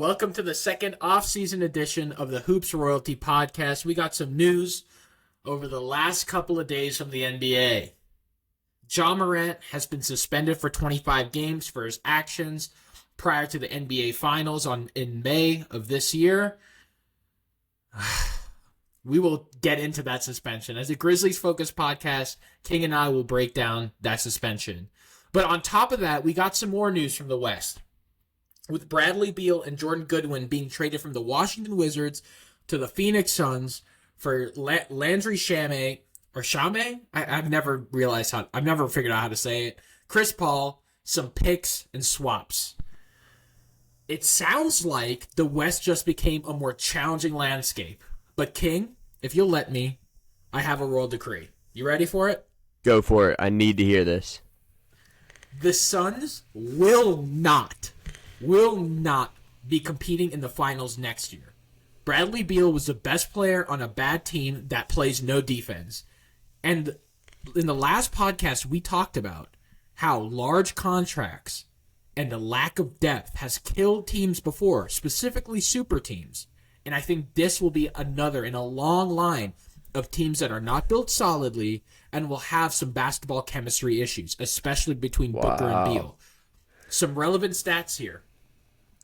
Welcome to the second off-season edition of the Hoops Royalty Podcast. We got some news over the last couple of days from the NBA. Morant has been suspended for 25 games for his actions prior to the NBA Finals in May of this year. We will get into that suspension. As a Grizzlies-focused podcast, King and I will break down that suspension. But on top of that, we got some more news from the West, with Bradley Beal and Jordan Goodwin being traded from the Washington Wizards to the Phoenix Suns for Landry Shamet, or Shamet? I've never figured out how to say it. Chris Paul, some picks, and swaps. It sounds like the West just became a more challenging landscape. But King, if you'll let me, I have a royal decree. You ready for it? Go for it. I need to hear this. The Suns will not be competing in the finals next year. Bradley Beal was the best player on a bad team that plays no defense. And in the last podcast, we talked about how large contracts and the lack of depth has killed teams before, specifically super teams. And I think this will be another in a long line of teams that are not built solidly and will have some basketball chemistry issues, especially between Booker and Beal. Some relevant stats here.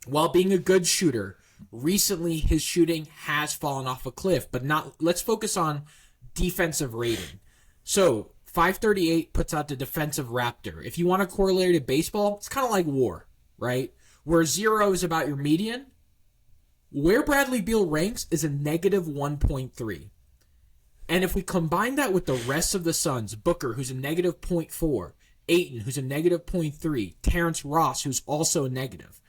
While being a good shooter, recently his shooting has fallen off a cliff, but let's focus on defensive rating. So, 538 puts out the defensive Raptor. If you want to correlate it to baseball, it's kind of like war, right? Where 0 is about your median, where Bradley Beal ranks is a negative 1.3. And if we combine that with the rest of the Suns, Booker, who's a negative 0.4, Ayton, who's a negative 0.3, Terrence Ross, who's also a negative,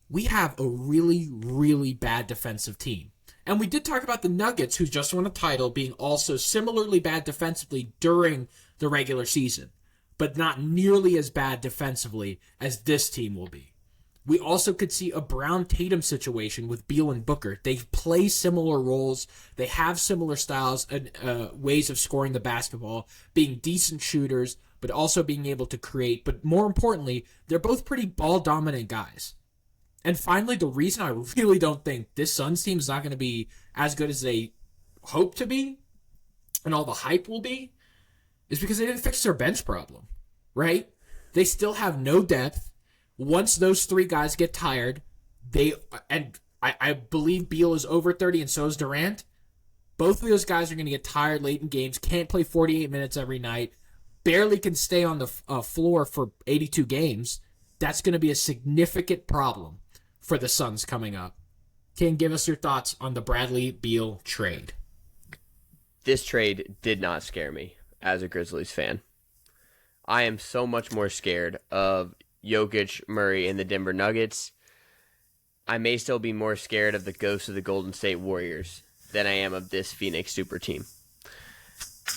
we have a really, really bad defensive team. And we did talk about the Nuggets, who just won a title, being also similarly bad defensively during the regular season, but not nearly as bad defensively as this team will be. We also could see a Brown-Tatum situation with Beal and Booker. They play similar roles. They have similar styles and ways of scoring the basketball, being decent shooters, but also being able to create. But more importantly, they're both pretty ball-dominant guys. And finally, the reason I really don't think this Suns team is not going to be as good as they hope to be, and all the hype will be, is because they didn't fix their bench problem, right? They still have no depth. Once those three guys get tired, I believe Beal is over 30 and so is Durant. Both of those guys are going to get tired late in games, can't play 48 minutes every night, barely can stay on the floor for 82 games. That's going to be a significant problem for the Suns coming up. King, give us your thoughts on the Bradley Beal trade. This trade did not scare me as a Grizzlies fan. I am so much more scared of Jokic, Murray, and the Denver Nuggets. I may still be more scared of the ghosts of the Golden State Warriors than I am of this Phoenix super team.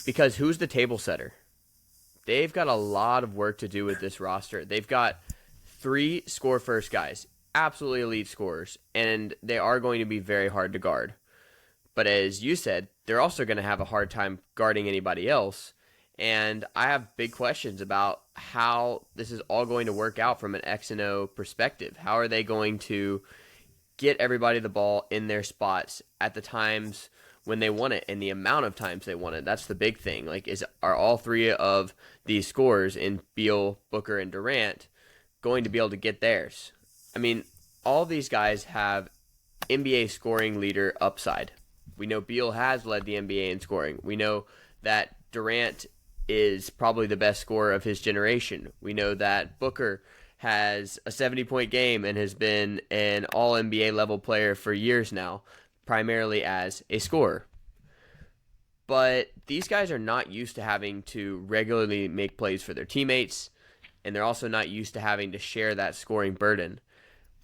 Because who's the table setter? They've got a lot of work to do with this roster. They've got 3 score-first guys, absolutely elite scorers, and they are going to be very hard to guard. But as you said, they're also going to have a hard time guarding anybody else. And I have big questions about how this is all going to work out from an X and O perspective. How are they going to get everybody the ball in their spots at the times when they want it and the amount of times they want it? That's the big thing. Like, are all 3 of these scorers in Beal, Booker, and Durant going to be able to get theirs? I mean, all these guys have NBA scoring leader upside. We know Beal has led the NBA in scoring. We know that Durant is probably the best scorer of his generation. We know that Booker has a 70-point game and has been an all-NBA level player for years now, primarily as a scorer. But these guys are not used to having to regularly make plays for their teammates, and they're also not used to having to share that scoring burden.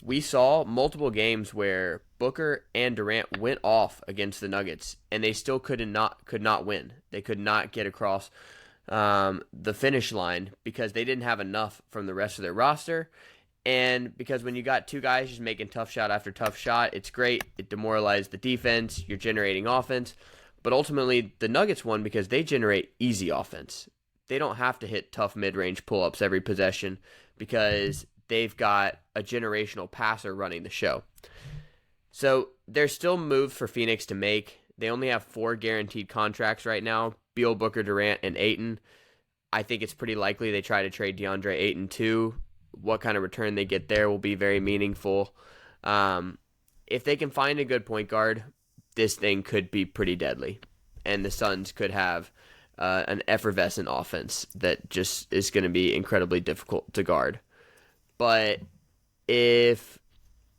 We saw multiple games where Booker and Durant went off against the Nuggets, and they still could not win. They could not get across the finish line because they didn't have enough from the rest of their roster. And because when you got 2 guys just making tough shot after tough shot, it's great. It demoralized the defense. You're generating offense. But ultimately, the Nuggets won because they generate easy offense. They don't have to hit tough mid-range pull-ups every possession because they've got a generational passer running the show. So there's still moves for Phoenix to make. They only have 4 guaranteed contracts right now: Beal, Booker, Durant, and Ayton. I think it's pretty likely they try to trade DeAndre Ayton too. What kind of return they get there will be very meaningful. If they can find a good point guard, this thing could be pretty deadly. And the Suns could have an effervescent offense that just is going to be incredibly difficult to guard. But if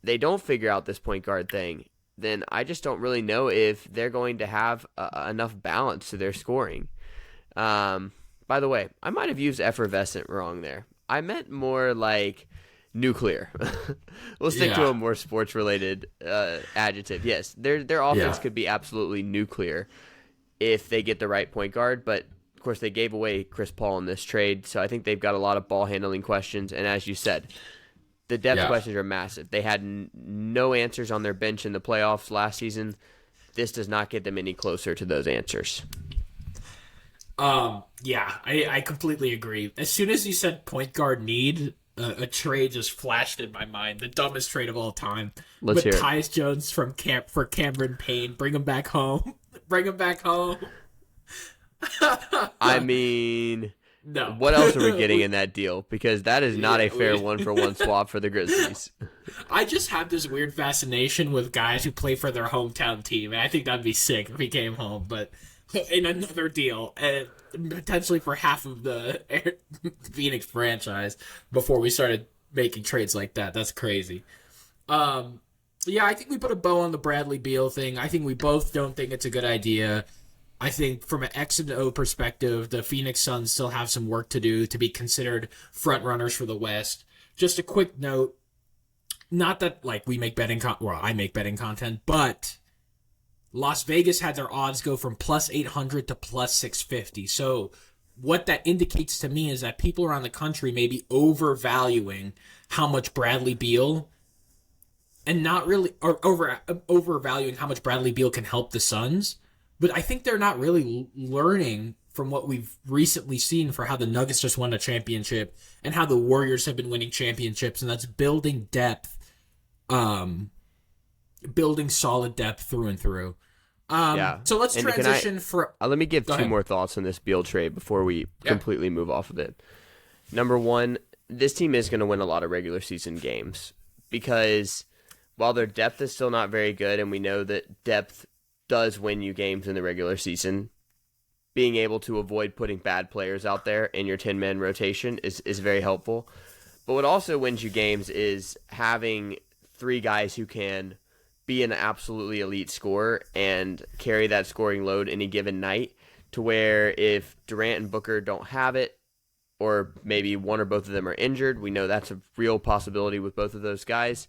they don't figure out this point guard thing, then I just don't really know if they're going to have enough balance to their scoring. By the way, I might have used effervescent wrong there. I meant more like nuclear. We'll stick to a more sports-related adjective. Yes, their offense could be absolutely nuclear if they get the right point guard, but of course they gave away Chris Paul in this trade, so I think they've got a lot of ball handling questions, and as you said, the depth questions are massive. They had no answers on their bench in the playoffs last season. This does not get them any closer to those answers. I completely agree. As soon as you said point guard need, a trade just flashed in my mind. The dumbest trade of all time. Let's hear it. Tyus Jones for Cameron Payne. Bring him back home. Bring him back home. I mean, no. What else are we getting in that deal? Because that is not a fair one-for-one swap for the Grizzlies. I just have this weird fascination with guys who play for their hometown team, and I think that'd be sick if he came home. But in another deal, and potentially for half of the Phoenix franchise before we started making trades like that. That's crazy. I think we put a bow on the Bradley Beal thing. I think we both don't think it's a good idea. I think from an X and O perspective, the Phoenix Suns still have some work to do to be considered front runners for the West. Just a quick note, not that we make betting I make betting content, but Las Vegas had their odds go from plus 800 to plus 650. So what that indicates to me is that people around the country may be overvaluing how much Bradley Beal, and not really, or overvaluing how much Bradley Beal can help the Suns. But I think they're not really learning from what we've recently seen for how the Nuggets just won a championship and how the Warriors have been winning championships, and that's building depth, building solid depth through and through. So let's transition let me give two more thoughts on this Beal trade before we completely move off of it. Number one, this team is going to win a lot of regular season games because while their depth is still not very good, and we know that depth does win you games in the regular season, being able to avoid putting bad players out there in your 10-man rotation is very helpful. But what also wins you games is having 3 guys who can be an absolutely elite scorer and carry that scoring load any given night, to where if Durant and Booker don't have it, or maybe one or both of them are injured, we know that's a real possibility with both of those guys,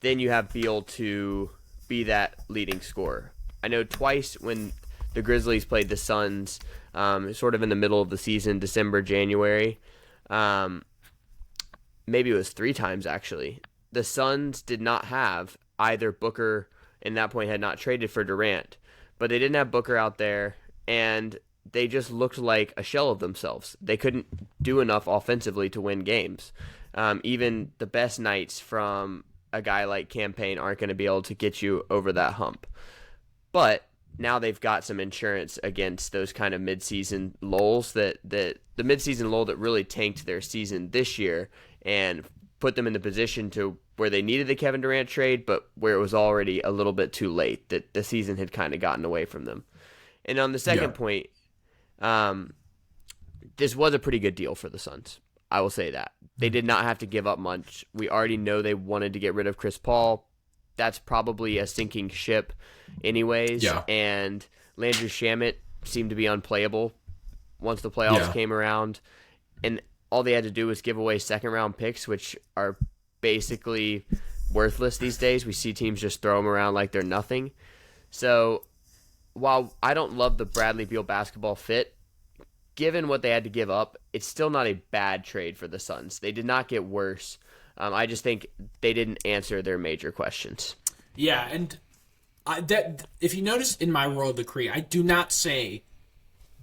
then you have Beal to be that leading scorer. I know twice when the Grizzlies played the Suns, sort of in the middle of the season, December, January, maybe it was 3 times actually, the Suns did not have either Booker, and at that point had not traded for Durant, but they didn't have Booker out there, and they just looked like a shell of themselves. They couldn't do enough offensively to win games. Even the best nights from a guy like Cam Payne aren't going to be able to get you over that hump. But now they've got some insurance against those kind of midseason lulls, that the midseason lull that really tanked their season this year and put them in the position to where they needed the Kevin Durant trade, but where it was already a little bit too late, that the season had kind of gotten away from them. And on the second point, this was a pretty good deal for the Suns. I will say that. They did not have to give up much. We already know they wanted to get rid of Chris Paul. That's probably a sinking ship anyways. Yeah. And Landry Shamet seemed to be unplayable once the playoffs came around. And all they had to do was give away second-round picks, which are basically worthless these days. We see teams just throw them around like they're nothing. So while I don't love the Bradley Beal basketball fit, given what they had to give up, it's still not a bad trade for the Suns. They did not get worse. I just think they didn't answer their major questions. Yeah, and if you notice in my world decree, I do not say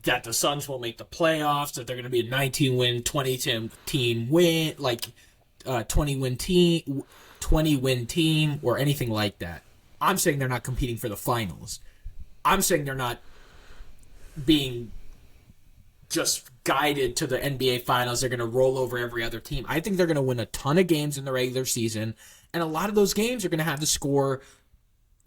that the Suns will make the playoffs, that they're going to be a 19-win, 20-team team win. 20 win team or anything like that. I'm saying they're not competing for the finals. I'm saying they're not being just guided to the NBA finals. They're going to roll over every other team. I think they're going to win a ton of games in the regular season, and a lot of those games are going to have the score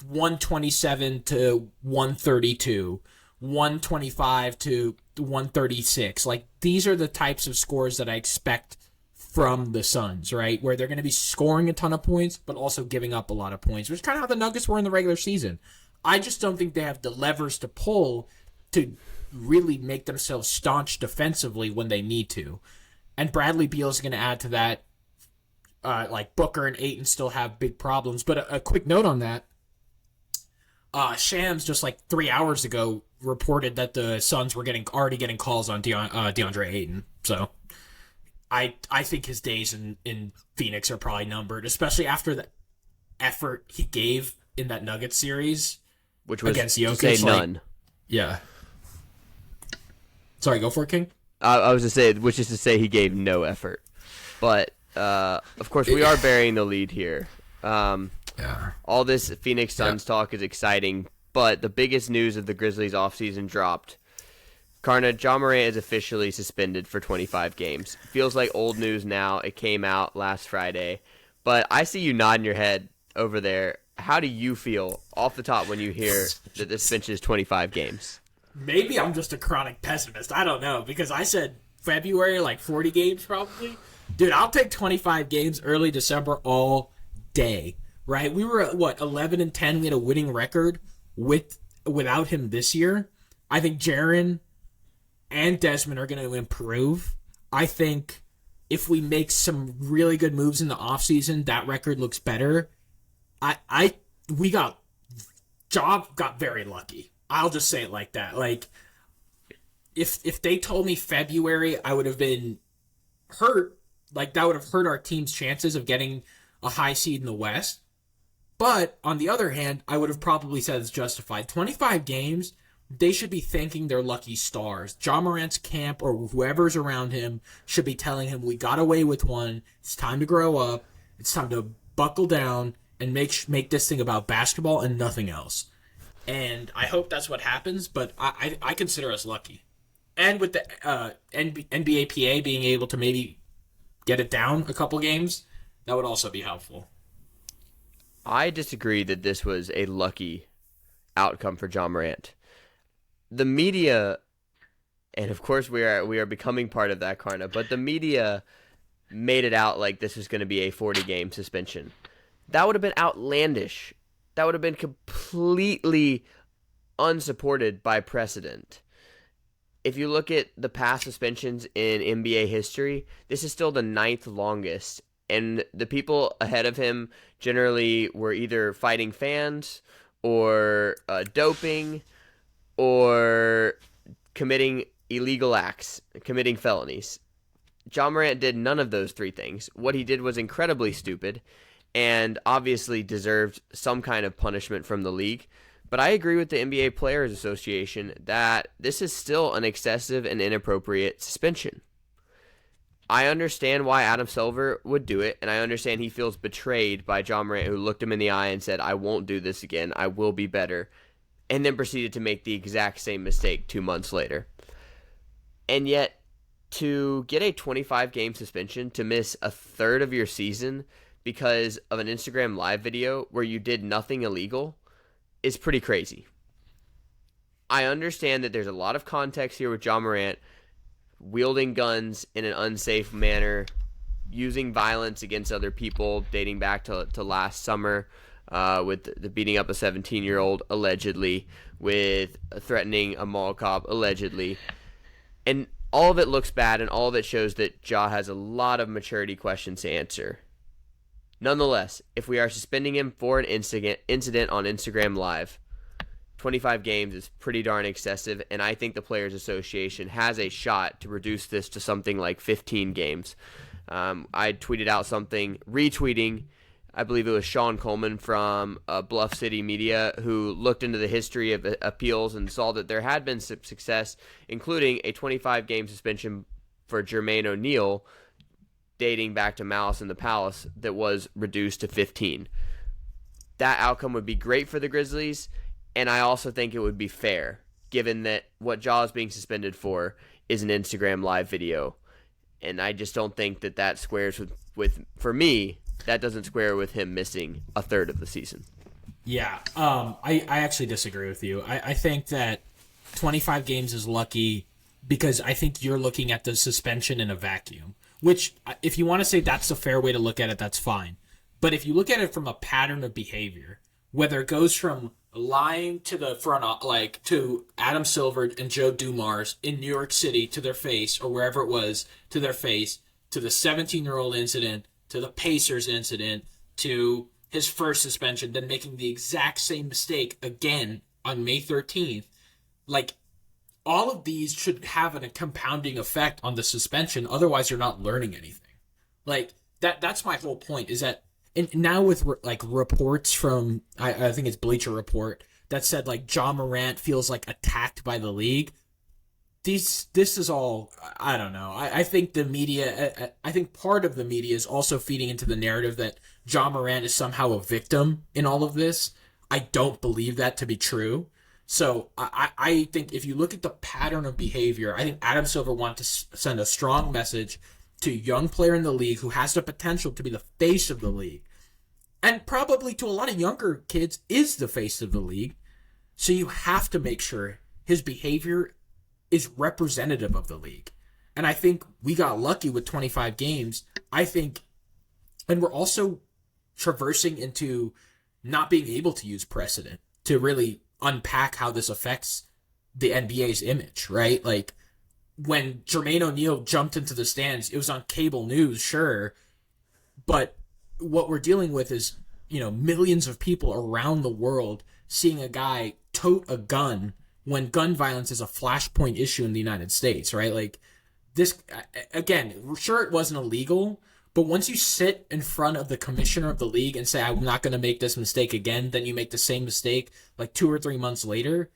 127 to 132, 125 to 136. Like, these are the types of scores that I expect from the Suns, right? Where they're going to be scoring a ton of points, but also giving up a lot of points, which is kind of how the Nuggets were in the regular season. I just don't think they have the levers to pull to really make themselves staunch defensively when they need to. And Bradley Beal is going to add to that. Like Booker and Ayton still have big problems. But a quick note on that. Shams just like 3 hours ago reported that the Suns were already getting calls on DeAndre Ayton. So I think his days in Phoenix are probably numbered, especially after the effort he gave in that Nuggets series, which was against Jokic. To say none. Yeah. Sorry, go for it, King. I was to say, which is to say, he gave no effort. But of course, we are burying the lead here. Yeah. All this Phoenix Suns talk is exciting, but the biggest news of the Grizzlies offseason dropped. Karna, Ja Morant is officially suspended for 25 games. Feels like old news now. It came out last Friday. But I see you nodding your head over there. How do you feel off the top when you hear that this suspension is 25 games? Maybe I'm just a chronic pessimist. I don't know, because I said February, like 40 games probably. Dude, I'll take 25 games early December all day. Right? We were at, 11-10. We had a winning record without him this year. I think Jaren and Desmond are going to improve. I think if we make some really good moves in the offseason, that record looks better. Job got very lucky. I'll just say it like that. Like, if they told me February, I would have been hurt. Like, that would have hurt our team's chances of getting a high seed in the West. But, on the other hand, I would have probably said it's justified. 25 games, they should be thanking their lucky stars. Ja Morant's camp or whoever's around him should be telling him, we got away with one. It's time to grow up. It's time to buckle down and make this thing about basketball and nothing else. And I hope that's what happens, but I consider us lucky. And with the NBA PA being able to maybe get it down a couple games, that would also be helpful. I disagree that this was a lucky outcome for Ja Morant. The media, and of course we are becoming part of that, Karna, but the media made it out like this was going to be a 40-game suspension. That would have been outlandish. That would have been completely unsupported by precedent. If you look at the past suspensions in NBA history, this is still the 9th longest. And the people ahead of him generally were either fighting fans or doping or committing illegal acts, committing felonies. Ja Morant did none of those three things. What he did was incredibly stupid and obviously deserved some kind of punishment from the league. But I agree with the NBA Players Association that this is still an excessive and inappropriate suspension. I understand why Adam Silver would do it, and I understand he feels betrayed by Ja Morant, who looked him in the eye and said, I won't do this again, I will be better, and then proceeded to make the exact same mistake 2 months later. And yet, to get a 25-game suspension, to miss a third of your season because of an Instagram Live video where you did nothing illegal, is pretty crazy. I understand that there's a lot of context here with Ja Morant wielding guns in an unsafe manner, using violence against other people, dating back to last summer with the beating up a 17-year-old, allegedly, with threatening a mall cop, allegedly. And all of it looks bad, and all of it shows that Ja has a lot of maturity questions to answer. Nonetheless, if we are suspending him for an incident on Instagram Live, 25 games is pretty darn excessive, and I think the Players Association has a shot to reduce this to something like 15 games. I tweeted out something, retweeting, I believe it was Sean Coleman from Bluff City Media, who looked into the history of appeals and saw that there had been some success, including a 25-game suspension for Jermaine O'Neal dating back to Malice in the Palace that was reduced to 15. That outcome would be great for the Grizzlies, and I also think it would be fair, given that what Ja is being suspended for is an Instagram live video. And I just don't think that squares with for me, that doesn't square with him missing a third of the season. Yeah, I actually disagree with you. I think that 25 games is lucky because I think you're looking at the suspension in a vacuum, which if you want to say that's a fair way to look at it, that's fine. But if you look at it from a pattern of behavior, whether it goes from lying to the front, like to Adam Silver and Joe Dumars in New York City to their face, or wherever it was, to their face, to the 17-year-old incident, to the Pacers incident, to his first suspension, then making the exact same mistake again on May 13th, like, all of these should have a compounding effect on the suspension. Otherwise, you're not learning anything. Like, that's my whole point, is that, and now with, like, reports from, I think it's Bleacher Report, that said, like, Ja Morant feels, like, attacked by the league. This is all, I don't know. I think the media, I think part of the media is also feeding into the narrative that Ja Morant is somehow a victim in all of this. I don't believe that to be true. So I think if you look at the pattern of behavior, I think Adam Silver wanted to send a strong message to a young player in the league who has the potential to be the face of the league. And probably to a lot of younger kids is the face of the league. So you have to make sure his behavior is representative of the league. And I think we got lucky with 25 games. I think, and we're also traversing into not being able to use precedent to really unpack how this affects the NBA's image, right? Like, when Jermaine O'Neal jumped into the stands, it was on cable news, sure, but what we're dealing with is, millions of people around the world seeing a guy tote a gun when gun violence is a flashpoint issue in the United States, right? Like, this, again, sure, it wasn't illegal, but once you sit in front of the commissioner of the league and say, I'm not going to make this mistake again, then you make the same mistake like 2 or 3 months later,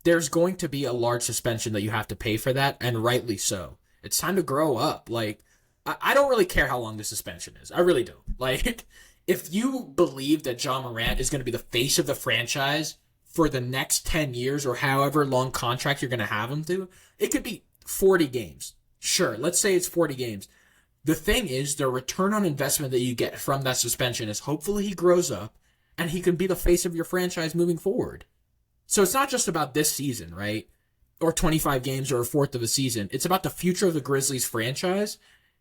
there's going to be a large suspension that you have to pay for that, and rightly so. It's time to grow up. Like, I don't really care how long the suspension is. I really don't. Like, if you believe that Ja Morant is going to be the face of the franchise for the next 10 years or however long contract you're going to have him to, it could be 40 games. Sure, let's say it's 40 games. The thing is, the return on investment that you get from that suspension is hopefully he grows up and he can be the face of your franchise moving forward. So it's not just about this season, right? Or 25 games or a fourth of a season. It's about the future of the Grizzlies franchise.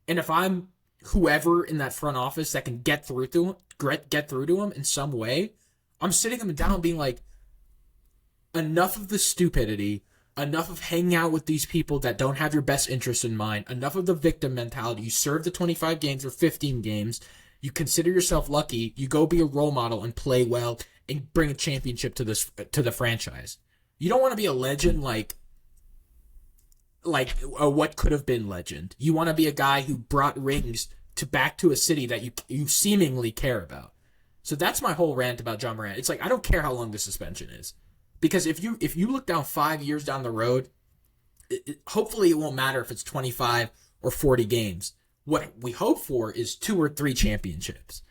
And if I'm whoever in that front office that can get through to him in some way, I'm sitting him down being like, enough of the stupidity, enough of hanging out with these people that don't have your best interest in mind, enough of the victim mentality. You serve the 25 games or 15 games. You consider yourself lucky. You go be a role model and play well and bring a championship to the franchise. You don't want to be a legend like a what could have been legend. You want to be a guy who brought rings back to a city that you seemingly care about. So that's my whole rant about Ja Morant. It's like, I don't care how long the suspension is. Because if you look down 5 years down the road, hopefully it won't matter if it's 25 or 40 games. What we hope for is 2 or 3 championships.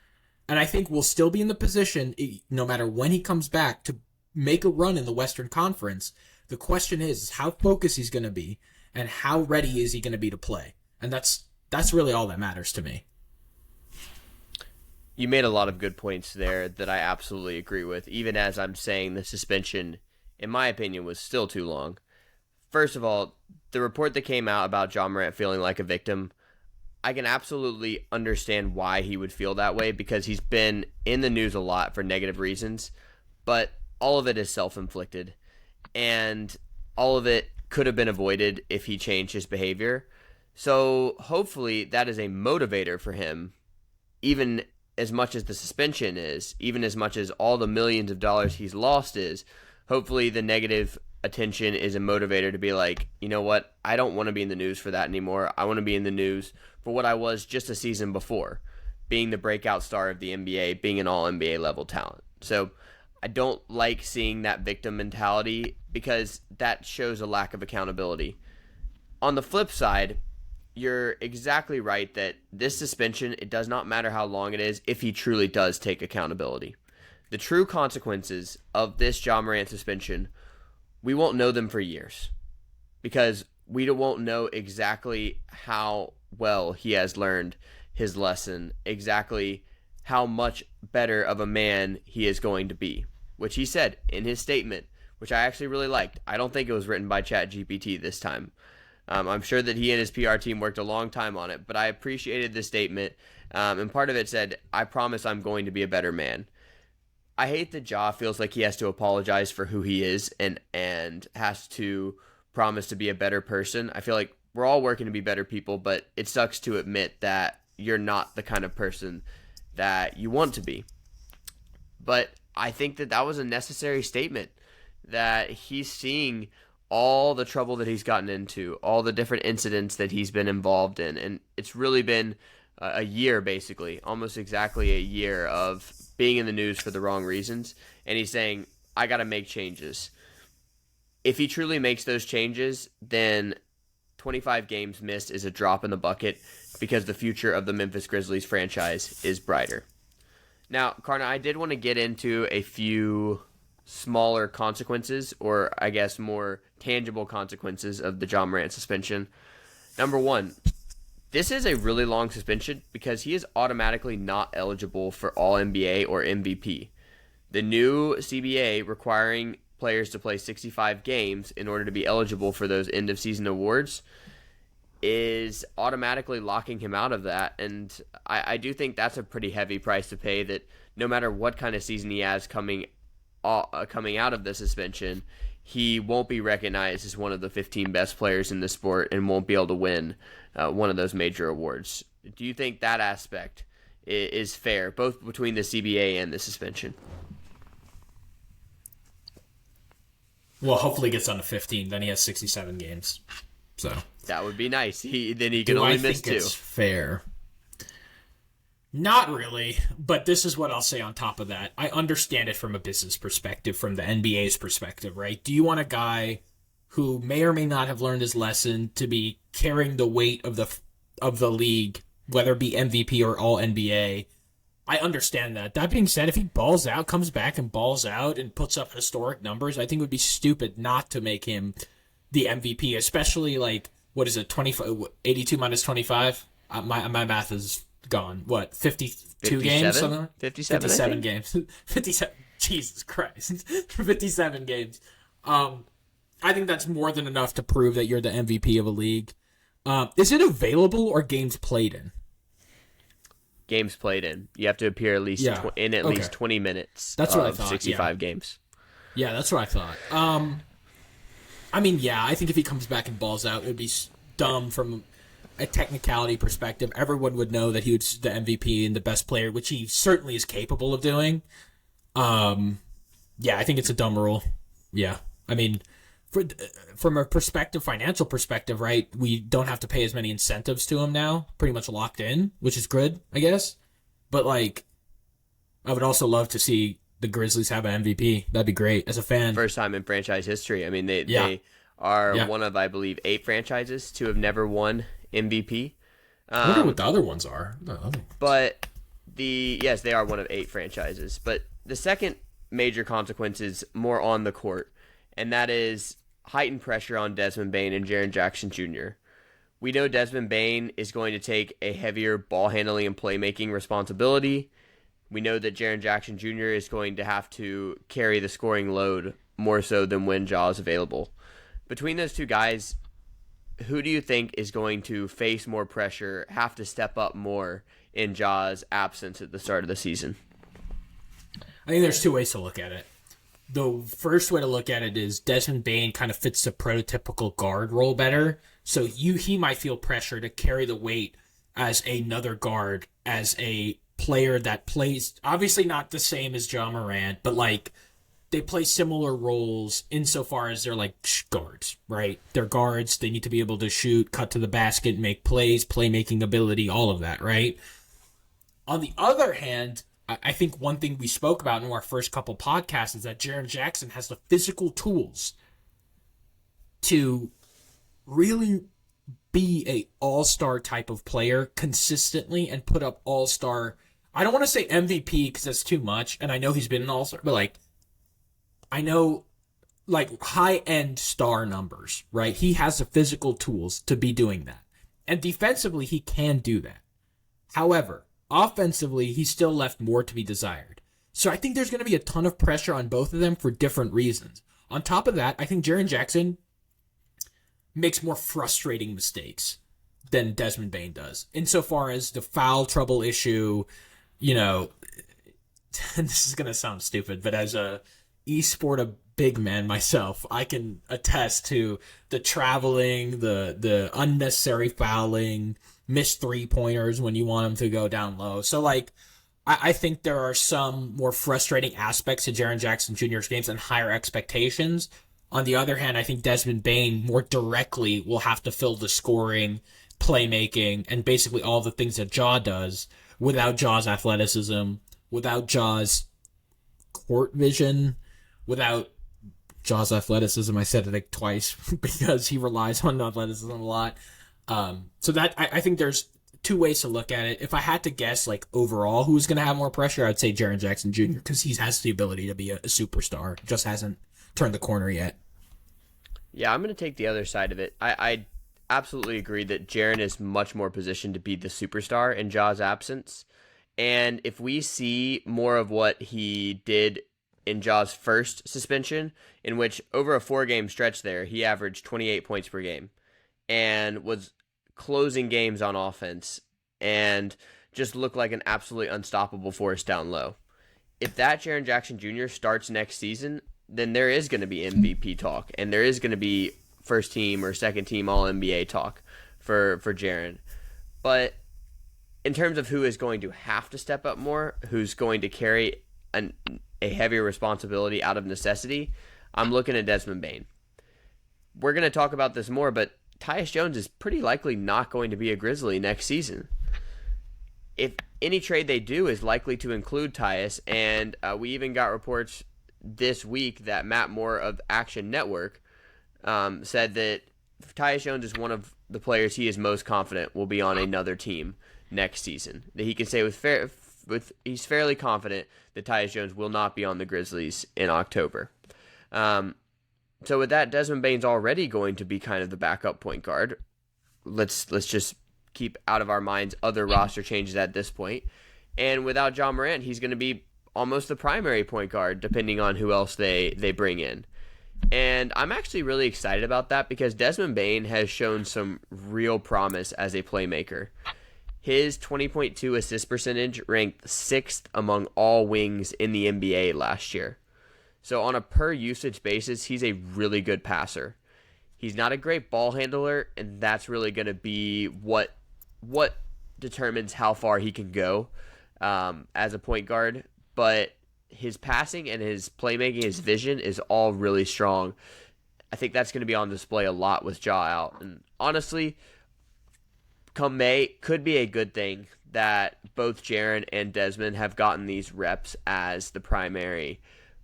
And I think we'll still be in the position, no matter when he comes back, to make a run in the Western Conference. The question is how focused he's going to be and how ready is he going to be to play. And that's really all that matters to me. You made a lot of good points there that I absolutely agree with, even as I'm saying the suspension, in my opinion, was still too long. First of all, the report that came out about Ja Morant feeling like a victim, I can absolutely understand why he would feel that way, because he's been in the news a lot for negative reasons, but all of it is self-inflicted, and all of it could have been avoided if he changed his behavior. So hopefully that is a motivator for him, even as much as the suspension is, even as much as all the millions of dollars he's lost is. Hopefully the negative attention is a motivator to be like, you know what, I don't want to be in the news for that anymore. I want to be in the news for what I was just a season before, being the breakout star of the NBA, being an all-NBA level talent. So I don't like seeing that victim mentality because that shows a lack of accountability. On the flip side, you're exactly right that this suspension, it does not matter how long it is if he truly does take accountability. The true consequences of this Ja Morant suspension, we won't know them for years because we won't know exactly how well he has learned his lesson, exactly how much better of a man he is going to be, which he said in his statement, which I actually really liked. I don't think it was written by ChatGPT this time. I'm sure that he and his PR team worked a long time on it, but I appreciated the statement. And part of it said, "I promise I'm going to be a better man." I hate that Ja feels like he has to apologize for who he is and has to promise to be a better person. I feel like we're all working to be better people, but it sucks to admit that you're not the kind of person that you want to be. But I think that was a necessary statement, that he's seeing all the trouble that he's gotten into, all the different incidents that he's been involved in. And it's really been a year, basically, almost exactly a year of being in the news for the wrong reasons. And he's saying, I got to make changes. If he truly makes those changes, then 25 games missed is a drop in the bucket because the future of the Memphis Grizzlies franchise is brighter. Now, Karna, I did want to get into a few smaller consequences, or I guess more tangible consequences of the Ja Morant suspension. Number one, this is a really long suspension because he is automatically not eligible for All-NBA or MVP. The new CBA requiring players to play 65 games in order to be eligible for those end-of-season awards is automatically locking him out of that, and I do think that's a pretty heavy price to pay, that no matter what kind of season he has coming out of the suspension, he won't be recognized as one of the 15 best players in the sport and won't be able to win one of those major awards. Do you think that aspect is fair, both between the CBA and the suspension? Well, hopefully he gets on to 15. Then he has 67 games. So that would be nice. Then he can only miss 2. Do I think it's fair? Not really, but this is what I'll say on top of that. I understand it from a business perspective, from the NBA's perspective, right? Do you want a guy who may or may not have learned his lesson to be carrying the weight of the league, whether it be MVP or All NBA? I understand that. That being said, if he balls out, comes back and balls out and puts up historic numbers, I think it would be stupid not to make him the MVP, especially like, what is it, 82 minus 25? My math is gone. What, 52 games? Something? 57 games. 57. Jesus Christ. 57 games. I think that's more than enough to prove that you're the MVP of a league. Is it available or games played in? Games played in. You have to appear at least in at least 20 minutes. That's what I thought. 65 games. Yeah, that's what I thought. I mean, yeah, I think if he comes back and balls out, it would be dumb from a technicality perspective. Everyone would know that he was the MVP and the best player, which he certainly is capable of doing. Yeah, I think it's a dumb rule. Yeah, I mean, from a financial perspective, right, we don't have to pay as many incentives to him now, pretty much locked in, which is good, I guess. But, like, I would also love to see the Grizzlies have an MVP. That'd be great as a fan. First time in franchise history. I mean, they are one of, I believe, 8 franchises to have never won MVP. I wonder what the other ones are. But yes, they are one of 8 franchises. But the second major consequence is more on the court, and that is heightened pressure on Desmond Bane and Jaren Jackson Jr. We know Desmond Bane is going to take a heavier ball handling and playmaking responsibility. We know that Jaren Jackson Jr. is going to have to carry the scoring load more so than when Ja is available. Between those two guys, who do you think is going to face more pressure, have to step up more in Ja's absence at the start of the season? I think there's 2 ways to look at it. The first way to look at it is Desmond Bane kind of fits the prototypical guard role better, so he might feel pressure to carry the weight as another guard, as a player that plays, obviously not the same as Ja Morant, but like they play similar roles insofar as they're like guards, right? They're guards. They need to be able to shoot, cut to the basket, make plays, playmaking ability, all of that, right? On the other hand, I think one thing we spoke about in our first couple podcasts is that Jaren Jackson has the physical tools to really be a all-star type of player consistently and put up all-star, I don't want to say MVP because that's too much, and I know he's been an all-star, but like, I know like high-end star numbers, right? He has the physical tools to be doing that. And defensively, he can do that. However, offensively, he's still left more to be desired. So I think there's going to be a ton of pressure on both of them for different reasons. On top of that, I think Jaren Jackson makes more frustrating mistakes than Desmond Bane does. Insofar as the foul trouble issue, you know, this is going to sound stupid, but as a a big man myself, I can attest to the traveling, the unnecessary fouling, missed 3-pointers when you want them to go down low. So, like, I think there are some more frustrating aspects to Jaren Jackson Jr.'s games and higher expectations. On the other hand, I think Desmond Bane more directly will have to fill the scoring, playmaking, and basically all the things that Ja does without Ja's athleticism, without Ja's court vision, without Ja's athleticism. I said it like twice because he relies on athleticism a lot. So that I think there's two ways to look at it. If I had to guess, like, overall who's going to have more pressure, I'd say Jaren Jackson Jr. because he has the ability to be a superstar. Just hasn't turned the corner yet. Yeah, I'm going to take the other side of it. I absolutely agree that Jaren is much more positioned to be the superstar in Ja's absence. And if we see more of what he did in Ja's first suspension, in which over a 4-game stretch there, he averaged 28 points per game and was closing games on offense and just looked like an absolutely unstoppable force down low. If that Jaren Jackson Jr. starts next season, then there is going to be MVP talk, and there is going to be first team or second team All-NBA talk for Jaren. But in terms of who is going to have to step up more, who's going to carry a heavier responsibility out of necessity, I'm looking at Desmond Bane. We're going to talk about this more, but Tyus Jones is pretty likely not going to be a Grizzly next season. If any trade they do is likely to include Tyus, and we even got reports this week that Matt Moore of Action Network said that Tyus Jones is one of the players he is most confident will be on another team next season. That he can say he's fairly confident that Tyus Jones will not be on the Grizzlies in October. So with that, Desmond Bane's already going to be kind of the backup point guard. Let's just keep out of our minds other roster changes at this point. And without Ja Morant, he's going to be almost the primary point guard, depending on who else they bring in. And I'm actually really excited about that because Desmond Bane has shown some real promise as a playmaker. His 20.2 assist percentage ranked 6th among all wings in the NBA last year. So on a per usage basis, he's a really good passer. He's not a great ball handler, and that's really going to be what determines how far he can go as a point guard. But his passing and his playmaking, his vision is all really strong. I think that's going to be on display a lot with Ja out. And honestly, come May, could be a good thing that both Jaren and Desmond have gotten these reps as the primary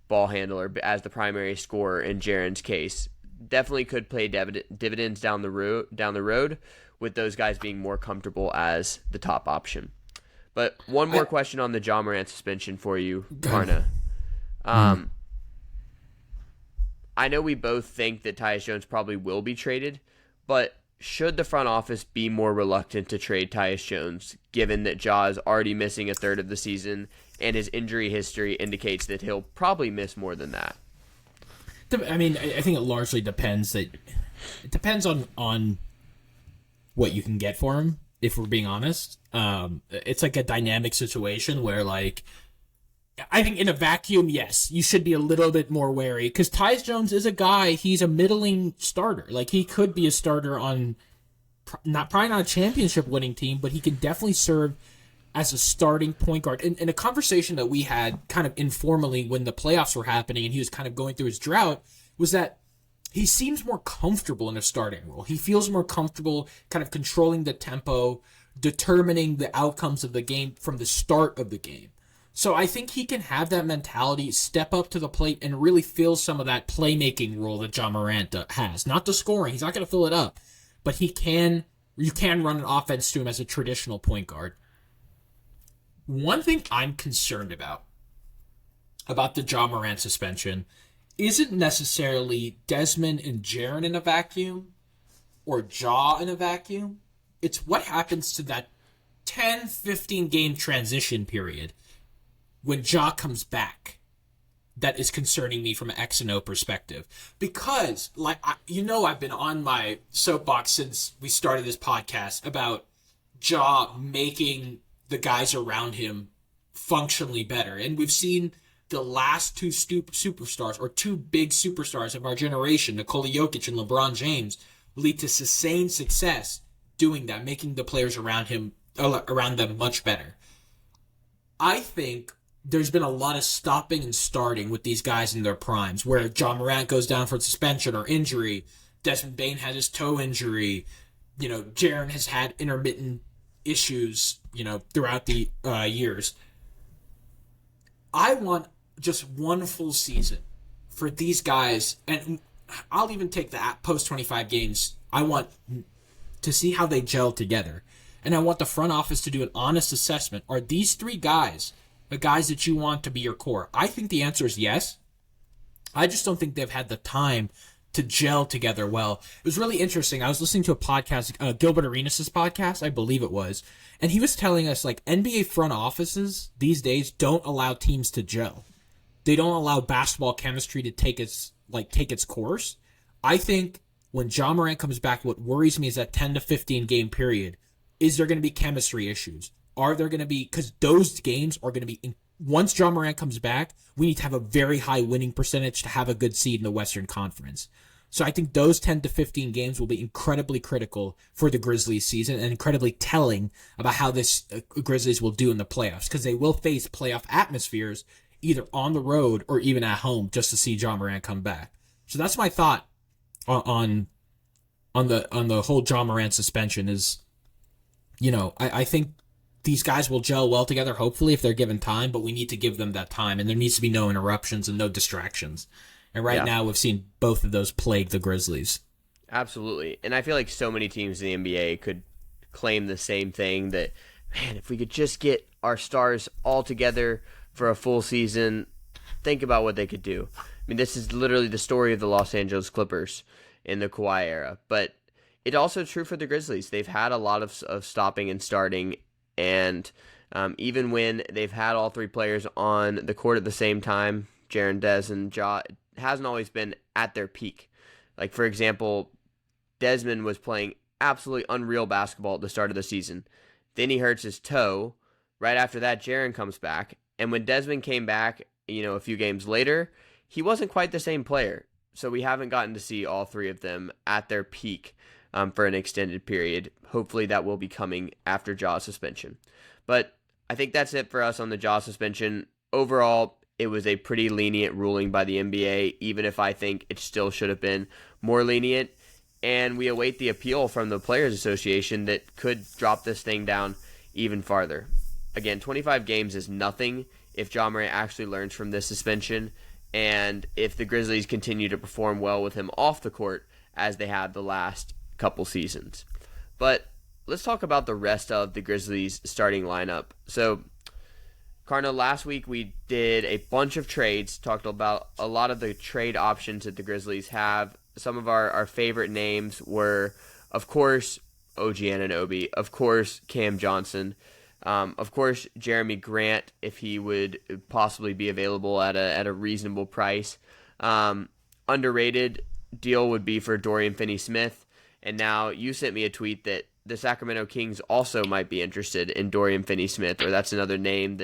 ball handler, as the primary scorer in Jaren's case. Definitely could pay dividends down the road with those guys being more comfortable as the top option. But one more question on the Ja Morant suspension for you, Karna. I know we both think that Tyus Jones probably will be traded, but should the front office be more reluctant to trade Tyus Jones, given that Ja is already missing a third of the season and his injury history indicates that he'll probably miss more than that? I mean, I think it largely depends. It depends on what you can get for him, if we're being honest. It's like a dynamic situation where, like, I think in a vacuum, yes, you should be a little bit more wary because Tyus Jones is a guy, he's a middling starter. Like, he could be a starter on probably not a championship winning team, but he can definitely serve as a starting point guard. In a conversation that we had kind of informally when the playoffs were happening and he was kind of going through his drought, was that he seems more comfortable in a starting role. He feels more comfortable kind of controlling the tempo, determining the outcomes of the game from the start of the game. So I think he can have that mentality, step up to the plate, and really fill some of that playmaking role that Ja Morant has. Not the scoring. He's not going to fill it up. but you can run an offense to him as a traditional point guard. One thing I'm concerned about the Ja Morant suspension isn't necessarily Desmond and Jaren in a vacuum or Ja in a vacuum. It's what happens to that 10, 15 game transition period when Ja comes back that is concerning me from an X and O perspective. Because, I've been on my soapbox since we started this podcast about Ja making the guys around him functionally better. And we've seen the last two superstars, or two big superstars of our generation, Nikola Jokic and LeBron James, lead to sustained success doing that, making the players around them much better. I think there's been a lot of stopping and starting with these guys in their primes, where Ja Morant goes down for suspension or injury, Desmond Bane has his toe injury, Jaren has had intermittent issues, throughout the years. I want just one full season for these guys, and I'll even take the post 25 games. I want to see how they gel together, and I want the front office to do an honest assessment. Are these three guys the guys that you want to be your core? I think the answer is yes. I just don't think they've had the time to gel together well. It was really interesting. I was listening to a podcast, Gilbert Arenas' podcast, I believe it was, and he was telling us, NBA front offices these days don't allow teams to gel. They don't allow basketball chemistry to take its course. I think when Ja Morant comes back, what worries me is that 10 to 15 game period. Is there going to be chemistry issues? Are there going to be, because those games are going to be, once Ja Morant comes back, we need to have a very high winning percentage to have a good seed in the Western Conference. So I think those 10 to 15 games will be incredibly critical for the Grizzlies season and incredibly telling about how this Grizzlies will do in the playoffs, because they will face playoff atmospheres either on the road or even at home just to see Ja Morant come back. So that's my thought on the whole Ja Morant suspension is, I think these guys will gel well together, hopefully, if they're given time, but we need to give them that time, and there needs to be no interruptions and no distractions. And right now, we've seen both of those plague the Grizzlies. Absolutely. And I feel like so many teams in the NBA could claim the same thing, that, man, if we could just get our stars all together for a full season, think about what they could do. I mean, this is literally the story of the Los Angeles Clippers in the Kawhi era. But it's also true for the Grizzlies. They've had a lot of stopping and starting, and even when they've had all three players on the court at the same time, Jaren, Des, and Ja, it hasn't always been at their peak. Like, for example, Desmond was playing absolutely unreal basketball at the start of the season. Then he hurts his toe. Right after that, Jaren comes back. And when Desmond came back, a few games later, he wasn't quite the same player. So we haven't gotten to see all three of them at their peak for an extended period. Hopefully that will be coming after Ja's suspension. But I think that's it for us on the Ja suspension. Overall, it was a pretty lenient ruling by the NBA, even if I think it still should have been more lenient. And we await the appeal from the Players Association that could drop this thing down even farther. Again, 25 games is nothing if Ja Morant actually learns from this suspension, and if the Grizzlies continue to perform well with him off the court as they have the last couple seasons. But let's talk about the rest of the Grizzlies starting lineup. So, Carno, last week we did a bunch of trades, talked about a lot of the trade options that the Grizzlies have. Some of our favorite names were, of course, OG Anunoby, of course, Cam Johnson, of course, Jeremy Grant, if he would possibly be available at a reasonable price. Underrated deal would be for Dorian Finney-Smith. And now you sent me a tweet that the Sacramento Kings also might be interested in Dorian Finney-Smith, or that's another name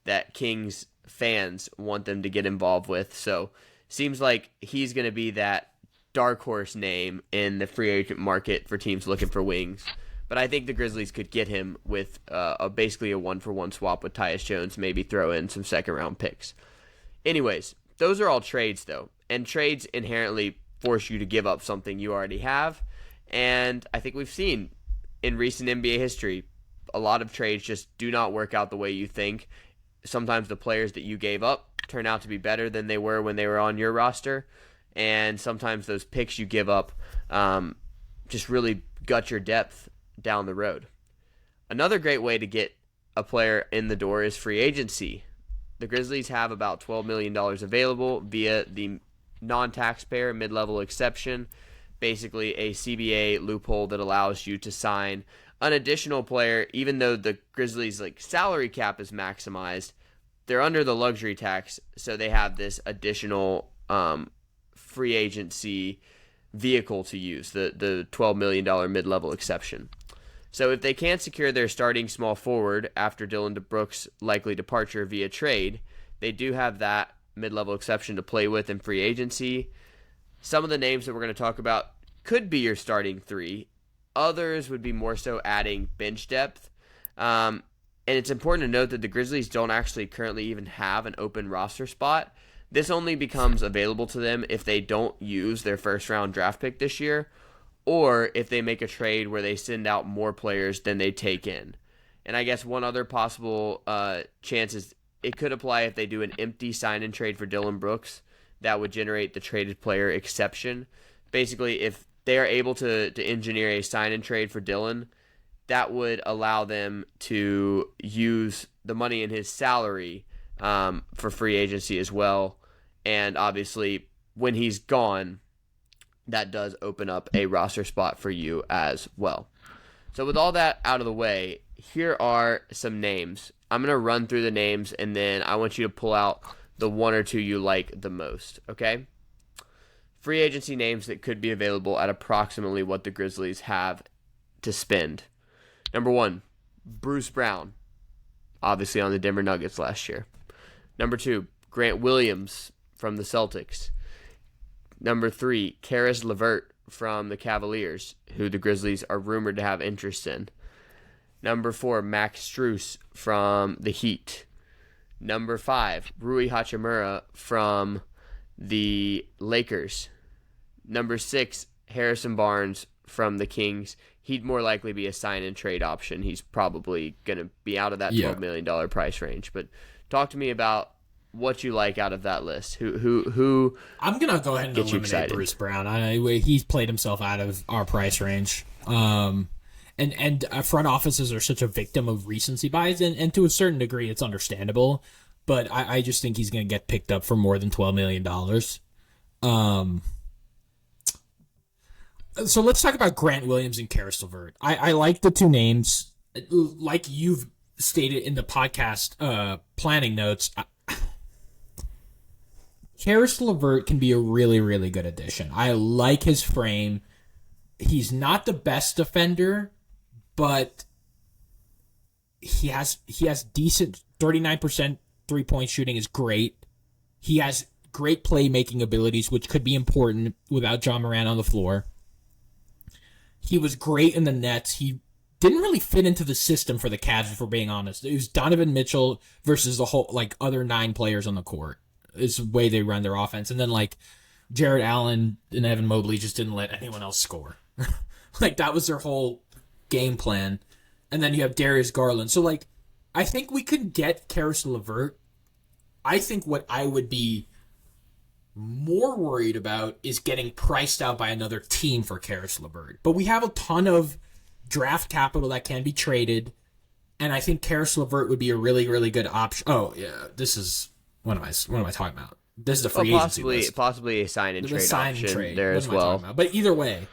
that Kings fans want them to get involved with. So seems like he's going to be that dark horse name in the free agent market for teams looking for wings. But I think the Grizzlies could get him with basically a one-for-one swap with Tyus Jones, maybe throw in some second-round picks. Anyways, those are all trades, though. And trades inherently force you to give up something you already have. And I think we've seen in recent NBA history, a lot of trades just do not work out the way you think. Sometimes the players that you gave up turn out to be better than they were when they were on your roster. And sometimes those picks you give up just really gut your depth down the road. Another great way to get a player in the door is free agency. The Grizzlies have about $12 million available via the non-taxpayer mid-level exception, basically a CBA loophole that allows you to sign an additional player. Even though the Grizzlies salary cap is maximized, they're under the luxury tax, so they have this additional free agency vehicle to use, the $12 million mid-level exception. So if they can't secure their starting small forward after Dillon Brooks' likely departure via trade, they do have that mid-level exception to play with in free agency. Some of the names that we're going to talk about could be your starting three. Others would be more so adding bench depth. And it's important to note that the Grizzlies don't actually currently even have an open roster spot. This only becomes available to them if they don't use their first-round draft pick this year, or if they make a trade where they send out more players than they take in. And I guess one other possible chance is it could apply if they do an empty sign-and trade for Dillon Brooks. That would generate the traded player exception. Basically, if they are able to engineer a sign-and trade for Dillon, that would allow them to use the money in his salary for free agency as well. And obviously, when he's gone, that does open up a roster spot for you as well. So with all that out of the way, here are some names. I'm going to run through the names, and then I want you to pull out the one or two you like the most, okay? Free agency names that could be available at approximately what the Grizzlies have to spend. Number 1, Bruce Brown, obviously on the Denver Nuggets last year. Number 2, Grant Williams from the Celtics. Number 3, Karis LeVert from the Cavaliers, who the Grizzlies are rumored to have interest in. Number 4, Max Strus from the Heat. Number 5, Rui Hachimura from the Lakers. Number 6, Harrison Barnes from the Kings. He'd more likely be a sign-and-trade option. He's probably going to be out of that $12 million price range. But talk to me about what you like out of that list. Who I'm gonna go ahead and eliminate Bruce Brown. He's played himself out of our price range. And front offices are such a victim of recency bias, and to a certain degree, it's understandable. But I just think he's gonna get picked up for more than $12 million. So let's talk about Grant Williams and Karis LeVert. I like the two names, like you've stated in the podcast planning notes. Karis LeVert can be a really, really good addition. I like his frame. He's not the best defender, but he has decent 39% three-point shooting is great. He has great playmaking abilities, which could be important without John Morant on the floor. He was great in the Nets. He didn't really fit into the system for the Cavs, if we're being honest. It was Donovan Mitchell versus the whole other 9 players on the court. It's the way they run their offense. And then Jared Allen and Evan Mobley just didn't let anyone else score. That was their whole game plan. And then you have Darius Garland. So I think we could get Karis LeVert. I think what I would be more worried about is getting priced out by another team for Karis LeVert. But we have a ton of draft capital that can be traded, and I think Karis LeVert would be a really, really good option. Oh, yeah, this is... What am I talking about? This is the free agency list. Possibly a sign-and-trade option there as well. But either way,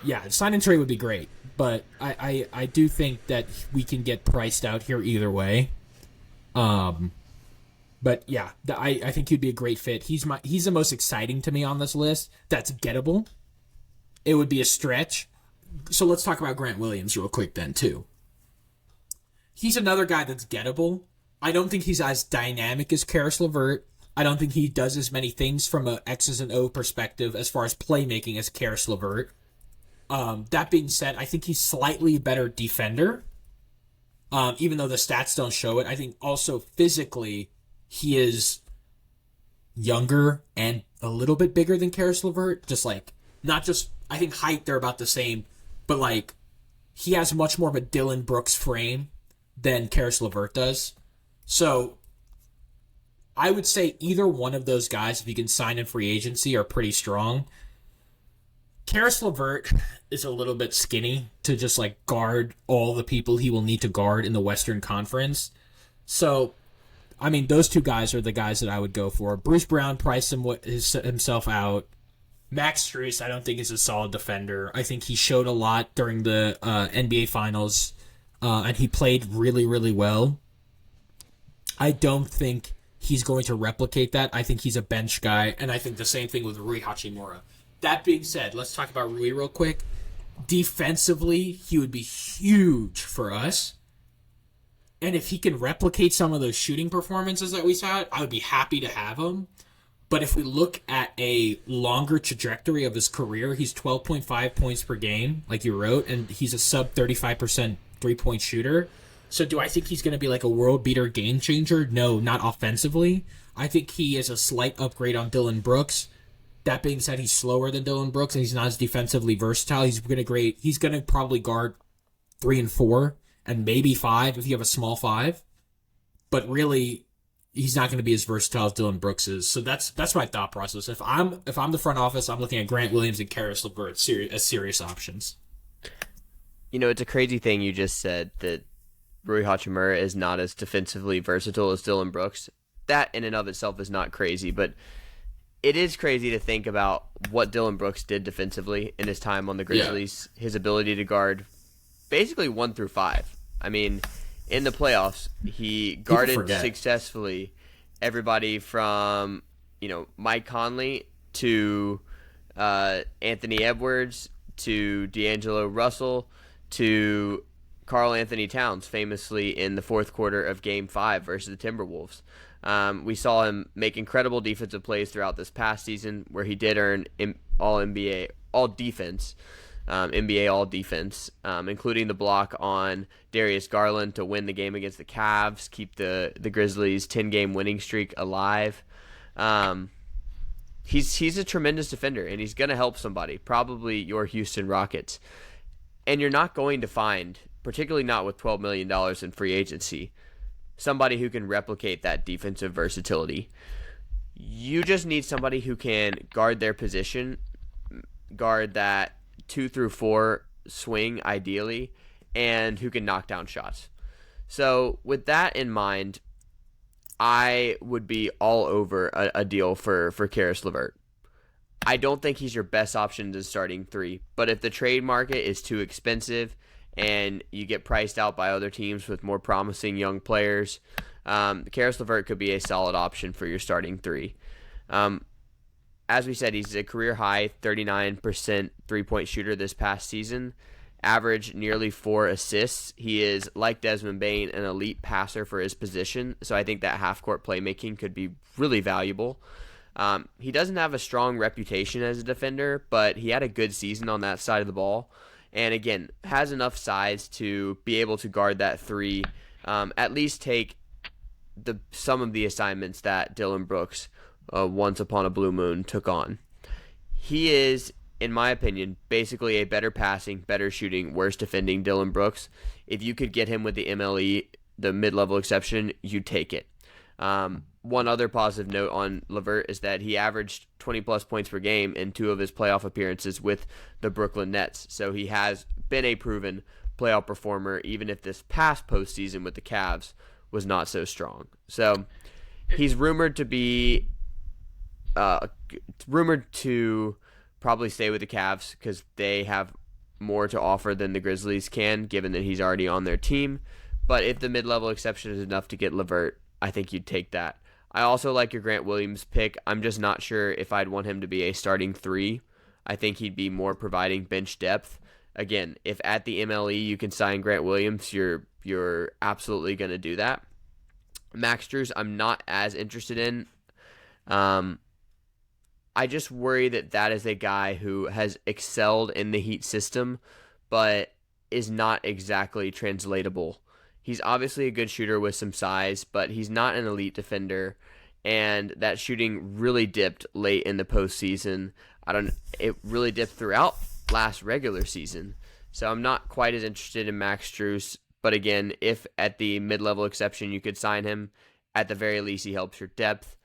yeah, sign-and-trade would be great. But I do think that we can get priced out here either way. But yeah, I think he'd be a great fit. He's the most exciting to me on this list. That's gettable. It would be a stretch. So let's talk about Grant Williams real quick then too. He's another guy that's gettable. I don't think he's as dynamic as Karis LeVert. I don't think he does as many things from a X's and O perspective as far as playmaking as Karis LeVert. That being said, I think he's slightly better defender. Even though the stats don't show it, I think also physically he is younger and a little bit bigger than Karis LeVert. I think height they're about the same, but he has much more of a Dillon Brooks frame than Karis LeVert does. So I would say either one of those guys, if you can sign in free agency, are pretty strong. Karis LeVert is a little bit skinny to just like guard all the people he will need to guard in the Western Conference. So, I mean, those two guys are the guys that I would go for. Bruce Brown priced himself out. Max Strus, I don't think is a solid defender. I think he showed a lot during the NBA Finals, and he played really, really well. I don't think he's going to replicate that. I think he's a bench guy, and I think the same thing with Rui Hachimura. That being said, let's talk about Rui real quick. Defensively, he would be huge for us. And if he can replicate some of those shooting performances that we saw, I would be happy to have him. But if we look at a longer trajectory of his career, he's 12.5 points per game, like you wrote, and he's a sub 35% three-point shooter. So do I think he's going to be like a world beater game changer? No, not offensively. I think he is a slight upgrade on Dillon Brooks. That being said, he's slower than Dillon Brooks, and he's not as defensively versatile. He's going to probably guard 3 and 4, and maybe 5 if you have a small 5. But really, he's not going to be as versatile as Dillon Brooks is. So that's my thought process. If I'm the front office, I'm looking at Grant Williams and Karis LeVert as serious options. You know, it's a crazy thing you just said that Rui Hachimura is not as defensively versatile as Dillon Brooks. That in and of itself is not crazy, but it is crazy to think about what Dillon Brooks did defensively in his time on the Grizzlies. Yeah. His ability to guard basically 1 through 5. I mean, in the playoffs, he guarded successfully everybody from, Mike Conley to Anthony Edwards to D'Angelo Russell to Karl Anthony Towns, famously in the fourth quarter of Game 5 versus the Timberwolves. We saw him make incredible defensive plays throughout this past season, where he did earn All-NBA, All-Defense, NBA All-Defense, including the block on Darius Garland to win the game against the Cavs, keep the Grizzlies' 10-game winning streak alive. He's a tremendous defender, and he's going to help somebody, probably your Houston Rockets. And you're not going to find, particularly not with $12 million in free agency, somebody who can replicate that defensive versatility. You just need somebody who can guard their position, guard that 2 through 4 swing ideally, and who can knock down shots. So with that in mind, I would be all over a deal for Karis LeVert. I don't think he's your best option to starting 3, but if the trade market is too expensive and you get priced out by other teams with more promising young players, Karis LeVert could be a solid option for your starting 3. As we said, he's a career-high 39% three-point shooter this past season, averaged nearly 4 assists. He is, like Desmond Bane, an elite passer for his position, so I think that half-court playmaking could be really valuable. He doesn't have a strong reputation as a defender, but he had a good season on that side of the ball. And again, has enough size to be able to guard that 3, at least take some of the assignments that Dillon Brooks, once upon a blue moon, took on. He is, in my opinion, basically a better passing, better shooting, worse defending Dillon Brooks. If you could get him with the MLE, the mid-level exception, you take it. One other positive note on LeVert is that he averaged 20-plus points per game in 2 of his playoff appearances with the Brooklyn Nets. So he has been a proven playoff performer, even if this past postseason with the Cavs was not so strong. So he's rumored to probably stay with the Cavs because they have more to offer than the Grizzlies can, given that he's already on their team. But if the mid-level exception is enough to get LeVert, I think you'd take that. I also like your Grant Williams pick. I'm just not sure if I'd want him to be a starting 3. I think he'd be more providing bench depth. Again, if at the MLE you can sign Grant Williams, you're absolutely going to do that. Max Strus, I'm not as interested in. I just worry that is a guy who has excelled in the Heat system, but is not exactly translatable. He's obviously a good shooter with some size, but he's not an elite defender, and that shooting really dipped late in the postseason. It really dipped throughout last regular season, so I'm not quite as interested in Max Strus. But again, if at the mid-level exception you could sign him, at the very least he helps your depth.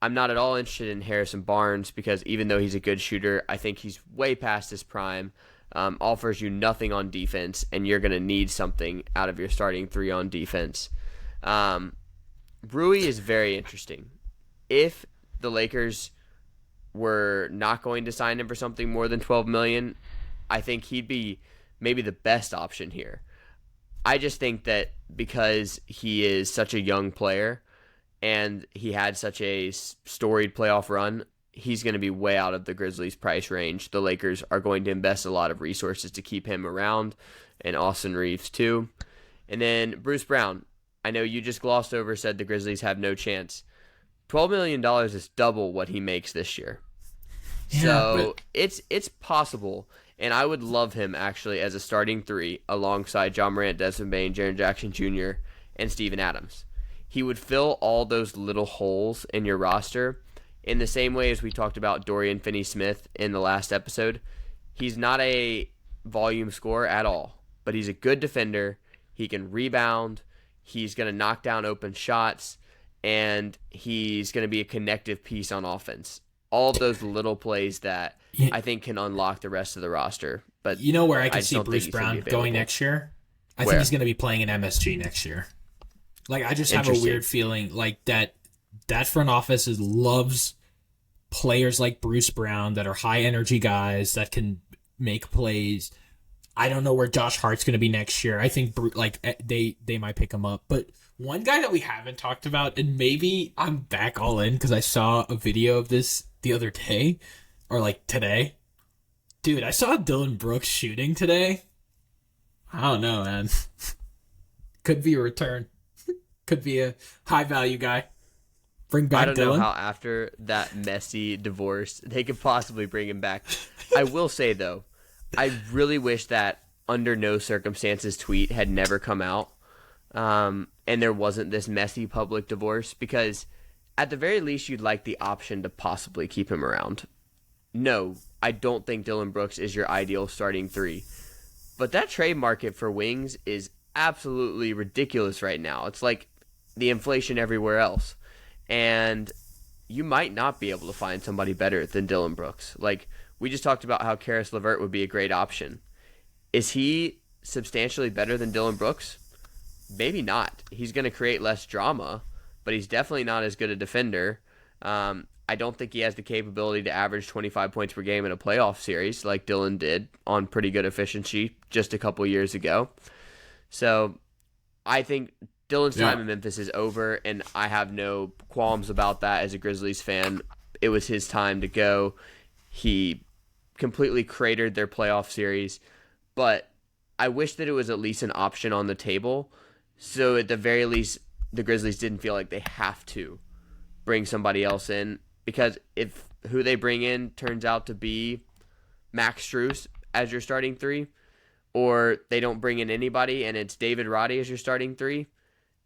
I'm not at all interested in Harrison Barnes because even though he's a good shooter, I think he's way past his prime. Offers you nothing on defense, and you're going to need something out of your starting three on defense. Rui is very interesting. If the Lakers were not going to sign him for something more than $12 million, I think he'd be maybe the best option here. I just think that because he is such a young player and he had such a storied playoff run, he's going to be way out of the Grizzlies' price range. The Lakers are going to invest a lot of resources to keep him around, and Austin Reeves too. And then Bruce Brown. I know you just glossed over, said the Grizzlies have no chance. $12 million is double what he makes this year. Yeah, so it's possible, and I would love him actually as a starting three alongside John Morant, Desmond Bane, Jaren Jackson Jr., and Steven Adams. He would fill all those little holes in your roster in the same way as we talked about Dorian Finney-Smith in the last episode. He's not a volume scorer at all, but he's a good defender. He can rebound. He's going to knock down open shots, and he's going to be a connective piece on offense. All of those little plays that I think can unlock the rest of the roster. But you know where I can see Bruce Brown going next year? I think he's going to be playing in MSG next year. Like, I just have a weird feeling like that front office loves players like Bruce Brown that are high energy guys that can make plays. I don't know where Josh Hart's going to be next year. I think they might pick him up. But one guy that we haven't talked about, and maybe I'm back all in because I saw a video of this the other day, or like today. Dude, I saw Dylan Brooks shooting today. I don't know, man. Could be a return. Could be a high value guy. Bring back Dylan. I don't know how after that messy divorce they could possibly bring him back. I will say though, I really wish that under no circumstances tweet had never come out, and there wasn't this messy public divorce, because at the very least you'd like the option to possibly keep him around. No, I don't think Dylan Brooks is your ideal starting three, but that trade market for wings is absolutely ridiculous right now. It's like the inflation everywhere else, and you might not be able to find somebody better than Dylan Brooks. Like, we just talked about how Karis LeVert would be a great option. Is he substantially better than Dylan Brooks? Maybe not. He's going to create less drama, but he's definitely not as good a defender. I don't think he has the capability to average 25 points per game in a playoff series like Dylan did on pretty good efficiency just a couple years ago. So I think Dylan's time in Memphis is over, and I have no qualms about that as a Grizzlies fan. It was his time to go. He completely cratered their playoff series, but I wish that it was at least an option on the table, so at the very least the Grizzlies didn't feel like they have to bring somebody else in, because if who they bring in turns out to be Max Strus as your starting three, or they don't bring in anybody and it's David Roddy as your starting three,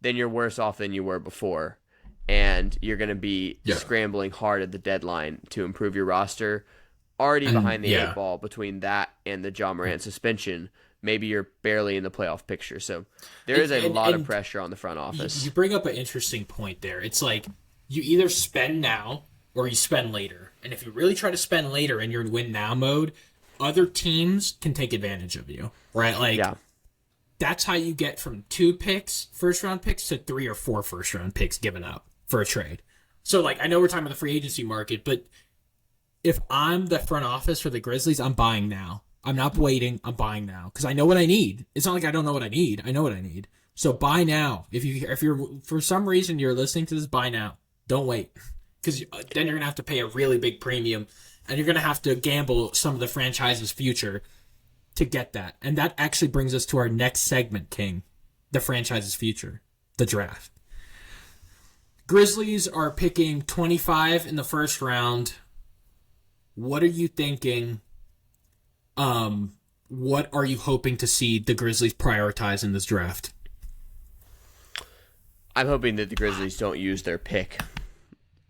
then you're worse off than you were before, and you're going to be scrambling hard at the deadline to improve your roster. Already behind the eight ball between that and the John Morant suspension. Maybe you're barely in the playoff picture. So there is a lot of pressure on the front office. You bring up an interesting point there. It's like you either spend now or you spend later. And if you really try to spend later and you're in win now mode, other teams can take advantage of you, right? Like, that's how you get from 2 picks, first round picks, to 3 or 4 first round picks given up for a trade. So, like, I know we're talking about the free agency market, but if I'm the front office for the Grizzlies, I'm buying now. I'm not waiting. I'm buying now because I know what I need. It's not like I don't know what I need. I know what I need. So buy now. If you're for some reason you're listening to this, buy now. Don't wait, because then you're gonna have to pay a really big premium, and you're gonna have to gamble some of the franchise's future to get that. And that actually brings us to our next segment, King, the franchise's future, the draft. Grizzlies are picking 25 in the first round. What are you thinking? What are you hoping to see the Grizzlies prioritize in this draft? I'm hoping that the Grizzlies don't use their pick.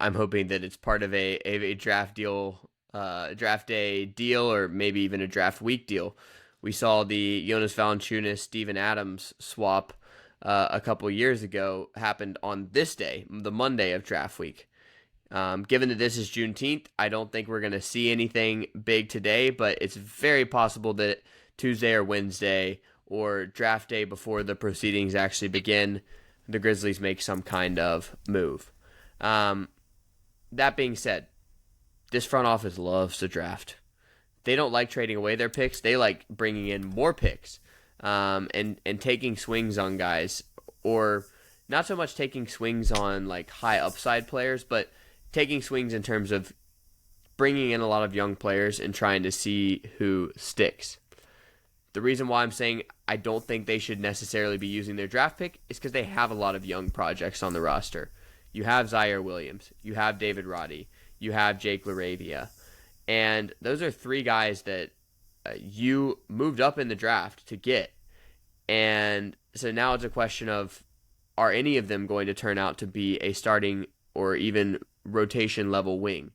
I'm hoping that it's part of a draft deal, draft day deal, or maybe even a draft week deal. We saw the Jonas Valanciunas, Steven Adams swap a couple years ago happened on this day, the Monday of draft week. Given that this is Juneteenth, I don't think we're going to see anything big today, but it's very possible that Tuesday or Wednesday or draft day before the proceedings actually begin, the Grizzlies make some kind of move. That being said, this front office loves to draft. They don't like trading away their picks. They like bringing in more picks and taking swings on guys, or not so much taking swings on like high upside players, but taking swings in terms of bringing in a lot of young players and trying to see who sticks. The reason why I'm saying I don't think they should necessarily be using their draft pick is because they have a lot of young projects on the roster. You have Zaire Williams, you have David Roddy, you have Jake LaRavia, and those are three guys that you moved up in the draft to get. And so now it's a question of, are any of them going to turn out to be a starting or even rotation level wing?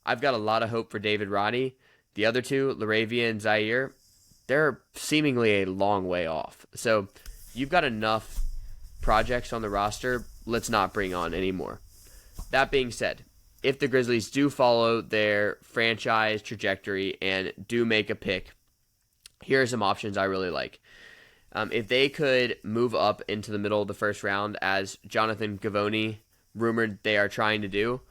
I've got a lot of hope for David Roddy. The other two, LaRavia and Zaire, they're seemingly a long way off. So you've got enough projects on the roster. Let's not bring on any more. That being said, if the Grizzlies do follow their franchise trajectory and do make a pick, here are some options I really like. If they could move up into the middle of the first round, as Jonathan Givony rumored they are trying to do,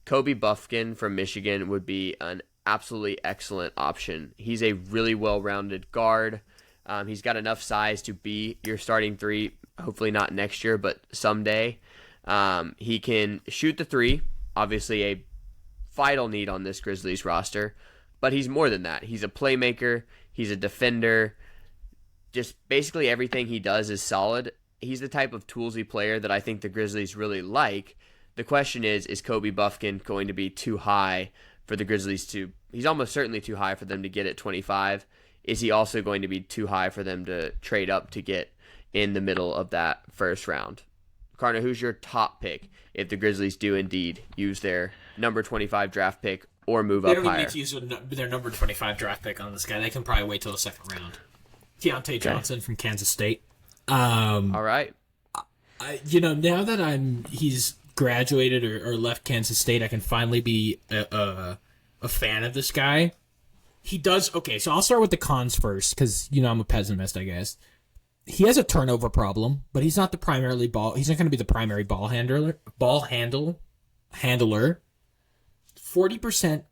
Kobe Buffkin from Michigan would be an absolutely excellent option. He's a really well-rounded guard. He's got enough size to be your starting three, hopefully not next year, but someday. He can shoot the three, obviously a vital need on this Grizzlies roster, but he's more than that. He's a playmaker. He's a defender. Just basically everything he does is solid. He's the type of toolsy player that I think the Grizzlies really like. The question is Kobe Buffkin going to be too high for the Grizzlies to... He's almost certainly too high for them to get at 25. Is he also going to be too high for them to trade up to get in the middle of that first round? Karna, who's your top pick if the Grizzlies do indeed use their number 25 draft pick or move up higher? They don't even need to use their number 25 draft pick on this guy. They can probably wait till the second round. Keontae Johnson from Kansas State. All right. Now that he's graduated or left Kansas State, I can finally be a fan of this guy. He does okay. So I'll start with the cons first, because I'm a pessimist, I guess. He has a turnover problem, but he's not the primarily ball. He's not going to be the primary ball handler. 40%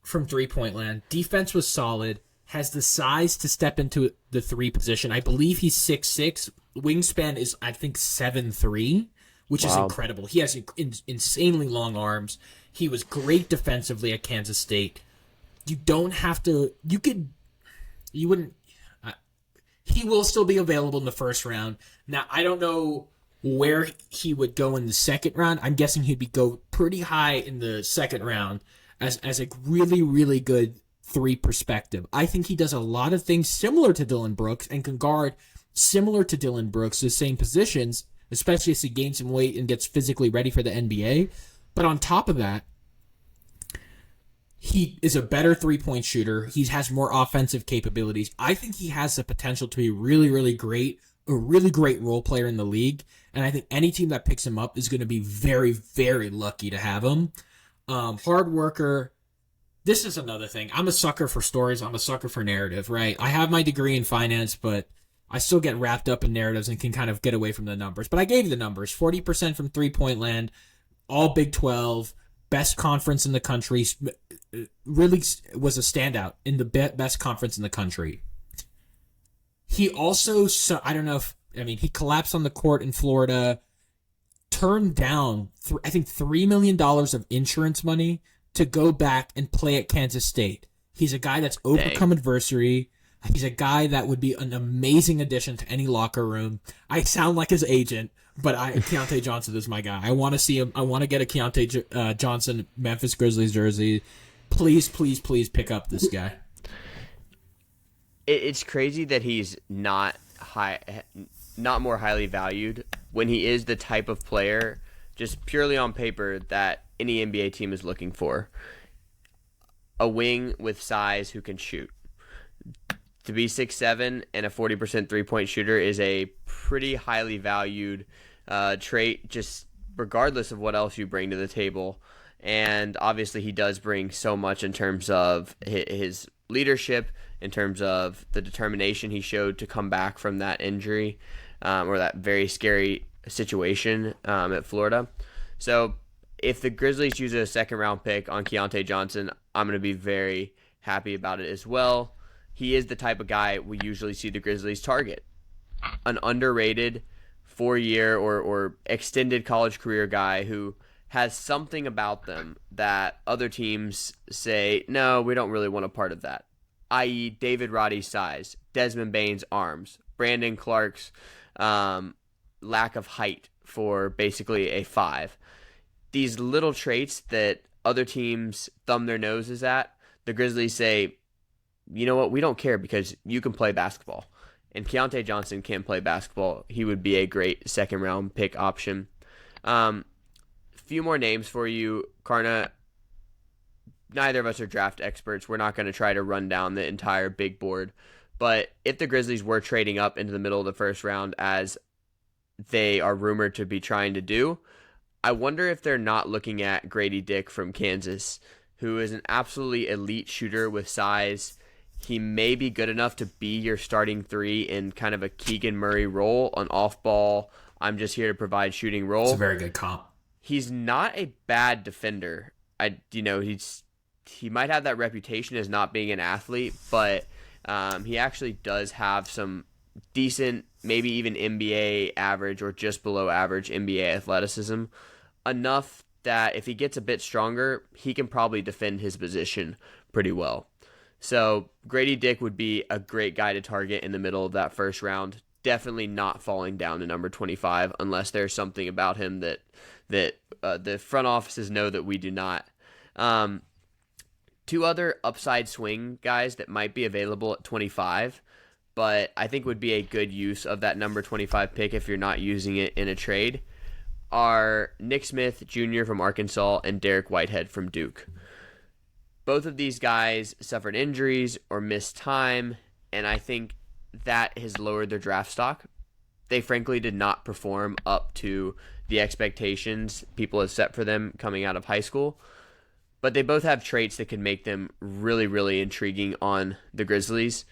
from 3-point land. Defense was solid. Has the size to step into the three position. I believe he's 6'6". Wingspan is, I think, 7'3", which is incredible. He has insanely long arms. He was great defensively at Kansas State. You don't have to... You wouldn't... He will still be available in the first round. Now, I don't know where he would go in the second round. I'm guessing he'd go pretty high in the second round as a really, really good three perspective. I think he does a lot of things similar to Dillon Brooks and can guard similar to Dillon Brooks, the same positions, especially as he gains some weight and gets physically ready for the NBA. But on top of that, he is a better three-point shooter. He has more offensive capabilities. I think he has the potential to be really, really great, a really great role player in the league. And I think any team that picks him up is going to be very, very lucky to have him. Hard worker. This is another thing. I'm a sucker for stories. I'm a sucker for narrative, right? I have my degree in finance, but I still get wrapped up in narratives and can kind of get away from the numbers. But I gave you the numbers. 40% from three-point land, all Big 12, best conference in the country, really was a standout in the best conference in the country. He also, he collapsed on the court in Florida, turned down, I think, $3 million of insurance money to go back and play at Kansas State. He's a guy that's overcome adversity. He's a guy that would be an amazing addition to any locker room. I sound like his agent, but Keontae Johnson is my guy. I want to see him. I want to get a Keontae Johnson Memphis Grizzlies jersey. Please, please, please pick up this guy. It's crazy that he's not more highly valued when he is the type of player, just purely on paper, that any NBA team is looking for. A wing with size who can shoot. To be 6'7" and a 40% three-point shooter is a pretty highly valued trait, just regardless of what else you bring to the table. And obviously he does bring so much in terms of his leadership, in terms of the determination he showed to come back from that injury or that very scary situation at Florida. So if the Grizzlies use a second-round pick on Keontae Johnson, I'm going to be very happy about it as well. He is the type of guy we usually see the Grizzlies target. An underrated 4-year or extended college career guy who has something about them that other teams say, no, we don't really want a part of that, i.e. David Roddy's size, Desmond Bane's arms, Brandon Clark's lack of height for basically a 5. These little traits that other teams thumb their noses at, the Grizzlies say, you know what, we don't care because you can play basketball. And Keontae Johnson can play basketball. He would be a great second-round pick option. Few more names for you, Karna. Neither of us are draft experts. We're not going to try to run down the entire big board. But if the Grizzlies were trading up into the middle of the first round, as they are rumored to be trying to do, I wonder if they're not looking at Grady Dick from Kansas, who is an absolutely elite shooter with size. He may be good enough to be your starting 3 in kind of a Keegan Murray role, an off-ball, I'm just here to provide shooting role. It's a very good comp. He's not a bad defender. He might have that reputation as not being an athlete, but he actually does have some decent, maybe even NBA average or just below average NBA athleticism. Enough that if he gets a bit stronger, he can probably defend his position pretty well. So Grady Dick would be a great guy to target in the middle of that first round. Definitely not falling down to number 25 unless there's something about him that the front offices know that we do not. 2 other upside swing guys that might be available at 25, but I think would be a good use of that number 25 pick if you're not using it in a trade, are Nick Smith Jr. from Arkansas and Derek Whitehead from Duke. Both of these guys suffered injuries or missed time, and I think that has lowered their draft stock. They frankly did not perform up to the expectations people have set for them coming out of high school, but they both have traits that can make them really, really intriguing on the Grizzlies.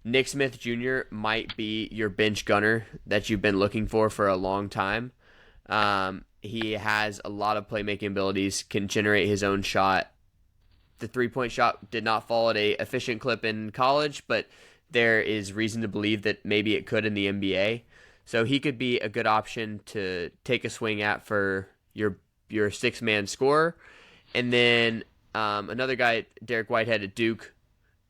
Nick Smith Jr. might be your bench gunner that you've been looking for a long time. He has a lot of playmaking abilities, can generate his own shot. The 3-point shot did not fall at a efficient clip in college, but there is reason to believe that maybe it could in the NBA. So he could be a good option to take a swing at for your 6-man scorer. And then another guy, Derek Whitehead at Duke,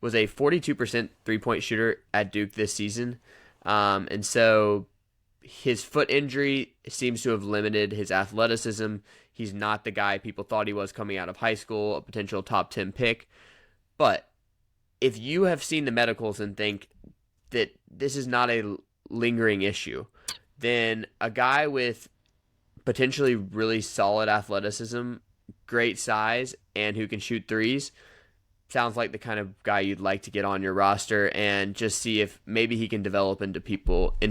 was a 42% 3-point shooter at Duke this season. And so his foot injury seems to have limited his athleticism. He's not the guy people thought he was coming out of high school, a potential top 10 pick. But if you have seen the medicals and think that this is not a lingering issue, then a guy with potentially really solid athleticism, great size, and who can shoot threes sounds like the kind of guy you'd like to get on your roster and just see if maybe he can develop into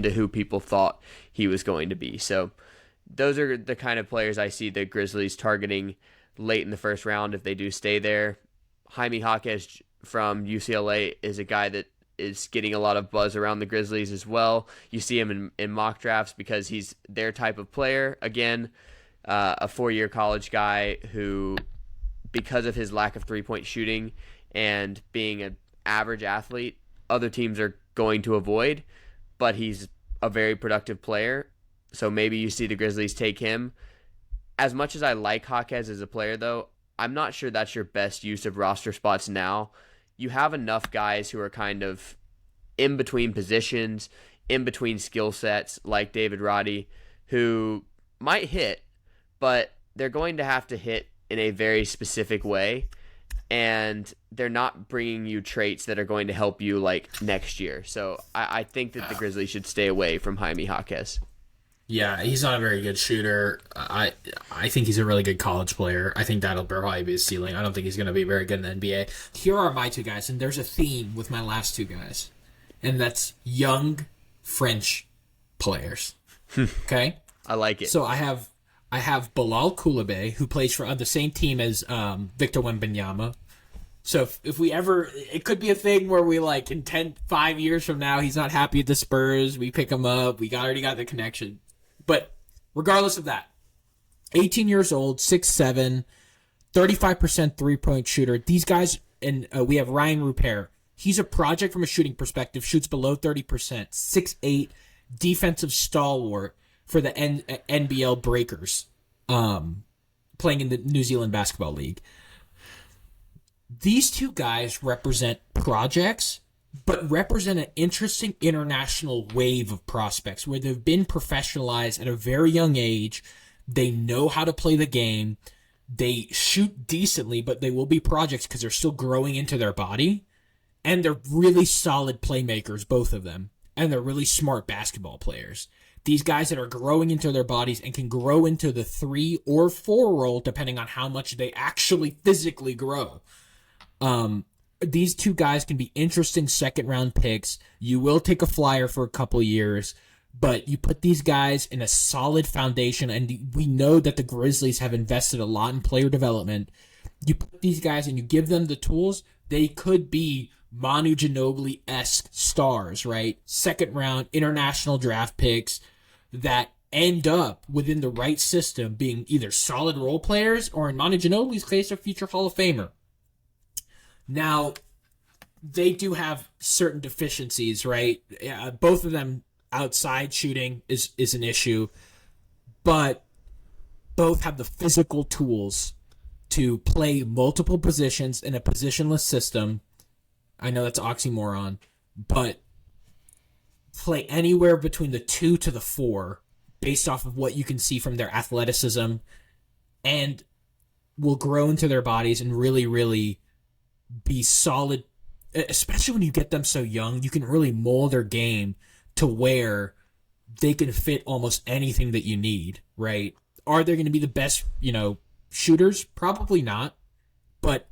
who people thought he was going to be. So those are the kind of players I see the Grizzlies targeting late in the first round if they do stay there. Jaime Jaquez from UCLA is a guy that is getting a lot of buzz around the Grizzlies as well. You see him in mock drafts because he's their type of player. Again, a 4-year college guy who, because of his lack of 3-point shooting and being an average athlete, other teams are going to avoid, but he's a very productive player. So maybe you see the Grizzlies take him. As much as I like Jaquez as a player, though, I'm not sure that's your best use of roster spots now. You have enough guys who are kind of in between positions, in between skill sets, like David Roddy, who might hit, but they're going to have to hit in a very specific way, and they're not bringing you traits that are going to help you like next year. So I think that the Grizzlies should stay away from Jaime Jaquez. Yeah, he's not a very good shooter. I think he's a really good college player. I think that'll probably be his ceiling. I don't think he's going to be very good in the NBA. Here are my 2 guys, and there's a theme with my last 2 guys, and that's young French players. Okay? I like it. So I have I have Bilal Coulibaly, who plays for the same team as Victor Wembanyama. So if we ever, it could be a thing where we like in 5 years from now, he's not happy at the Spurs. We pick him up. Already got the connection. But regardless of that, 18 years old, 6'7", 35% three-point shooter. These guys, and we have Ryan Rupert. He's a project from a shooting perspective, shoots below 30%, 6'8", defensive stalwart for the NBL Breakers, playing in the New Zealand Basketball League. These two guys represent projects, but represent an interesting international wave of prospects where they've been professionalized at a very young age. They know how to play the game. They shoot decently, but they will be projects because they're still growing into their body. And they're really solid playmakers, both of them. And they're really smart basketball players. These guys that are growing into their bodies and can grow into the 3 or 4 role, depending on how much they actually physically grow. These two guys can be interesting second-round picks. You will take a flyer for a couple years, but you put these guys in a solid foundation, and we know that the Grizzlies have invested a lot in player development. You put these guys and you give them the tools, they could be Manu Ginobili-esque stars, right? Second-round international draft picks that end up within the right system being either solid role players or, in Manu Ginobili's case, a future Hall of Famer. Now, they do have certain deficiencies, right? Both of them, outside shooting is an issue, but both have the physical tools to play multiple positions in a positionless system. I know that's oxymoron, but play anywhere between the 2 to the 4 based off of what you can see from their athleticism, and will grow into their bodies and really, really be solid, especially when you get them so young. You can really mold their game to where they can fit almost anything that you need, right? Are they going to be the best, shooters? Probably not. But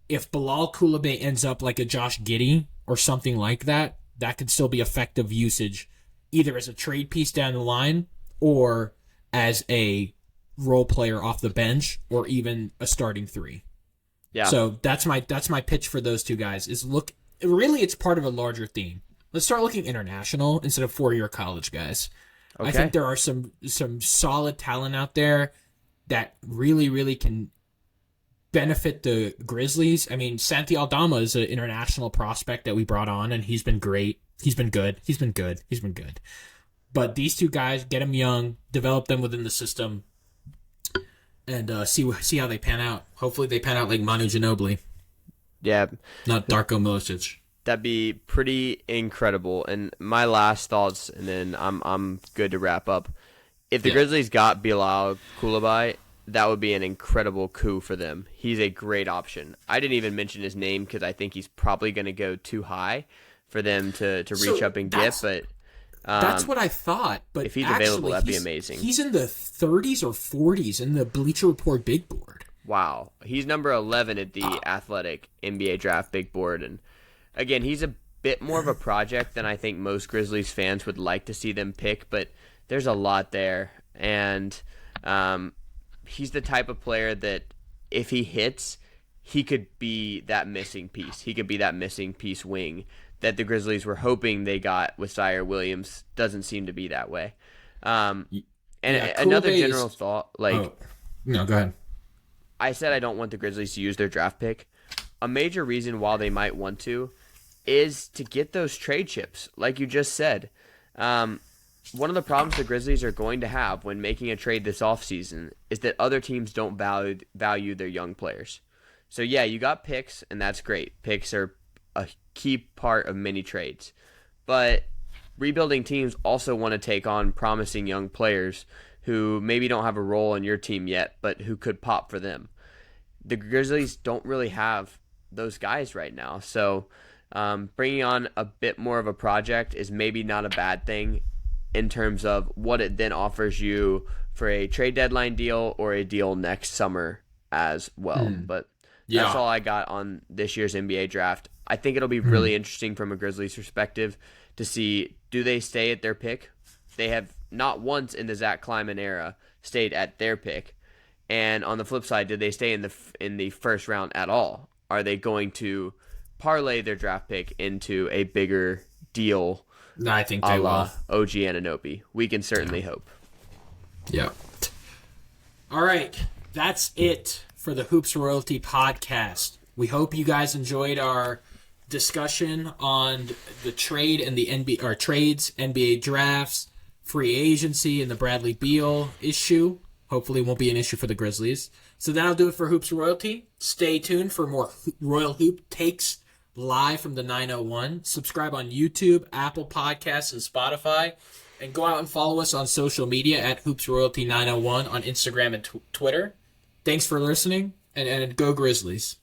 if Bilal Coulibaly ends up like a Josh Giddey or something like that, that could still be effective usage, either as a trade piece down the line or as a role player off the bench or even a starting 3. Yeah. So that's my pitch for those two guys. Really it's part of a larger theme. Let's start looking international instead of 4-year college guys. Okay. I think there are some solid talent out there that really, really can benefit the Grizzlies. I mean, Santi Aldama is an international prospect that we brought on, and he's been great. He's been good. But these two guys, get them young, develop them within the system, and see how they pan out. Hopefully they pan out like Manu Ginobili. Yeah. Not Darko Milicic. That'd be pretty incredible. And my last thoughts, and then I'm good to wrap up. If the Grizzlies got Bilal Coulibaly, that would be an incredible coup for them. He's a great option. I didn't even mention his name because I think he's probably going to go too high for them to reach up and get. But that's what I thought. But if he's available, that'd be amazing. He's in the 30s or 40s in the Bleacher Report big board. Wow. He's number 11 at the Athletic NBA Draft big board. And again, he's a bit more of a project than I think most Grizzlies fans would like to see them pick, but there's a lot there. And he's the type of player that if he hits, he could be that missing piece. He could be that missing piece wing that the Grizzlies were hoping they got with Zaire Williams. Doesn't seem to be that way. Another general thought, no, go ahead. I said I don't want the Grizzlies to use their draft pick. A major reason why they might want to is to get those trade chips, like you just said. One of the problems the Grizzlies are going to have when making a trade this offseason is that other teams don't value their young players. So, yeah, you got picks, and that's great. Picks are a key part of many trades. But rebuilding teams also want to take on promising young players who maybe don't have a role in your team yet, but who could pop for them. The Grizzlies don't really have those guys right now. So bringing on a bit more of a project is maybe not a bad thing in terms of what it then offers you for a trade deadline deal or a deal next summer as well. But that's all I got on this year's NBA draft. I think it'll be really interesting from a Grizzlies perspective to see, do they stay at their pick? They have not once in the Zach Kleiman era stayed at their pick? And on the flip side, did they stay in the first round at all? Are they going to parlay their draft pick into a bigger deal? No, I think they will. OG Anunoby. We can certainly hope. Yeah. All right. That's it for the Hoops Royalty podcast. We hope you guys enjoyed our discussion on the trade and the NBA, or trades, NBA drafts, free agency, and the Bradley Beal issue. Hopefully it won't be an issue for the Grizzlies. So that'll do it for Hoops Royalty. Stay tuned for more Royal Hoop takes live from the 901. Subscribe on YouTube, Apple Podcasts, and Spotify. And go out and follow us on social media at Hoops Royalty 901 on Instagram and Twitter. Thanks for listening, and go Grizzlies.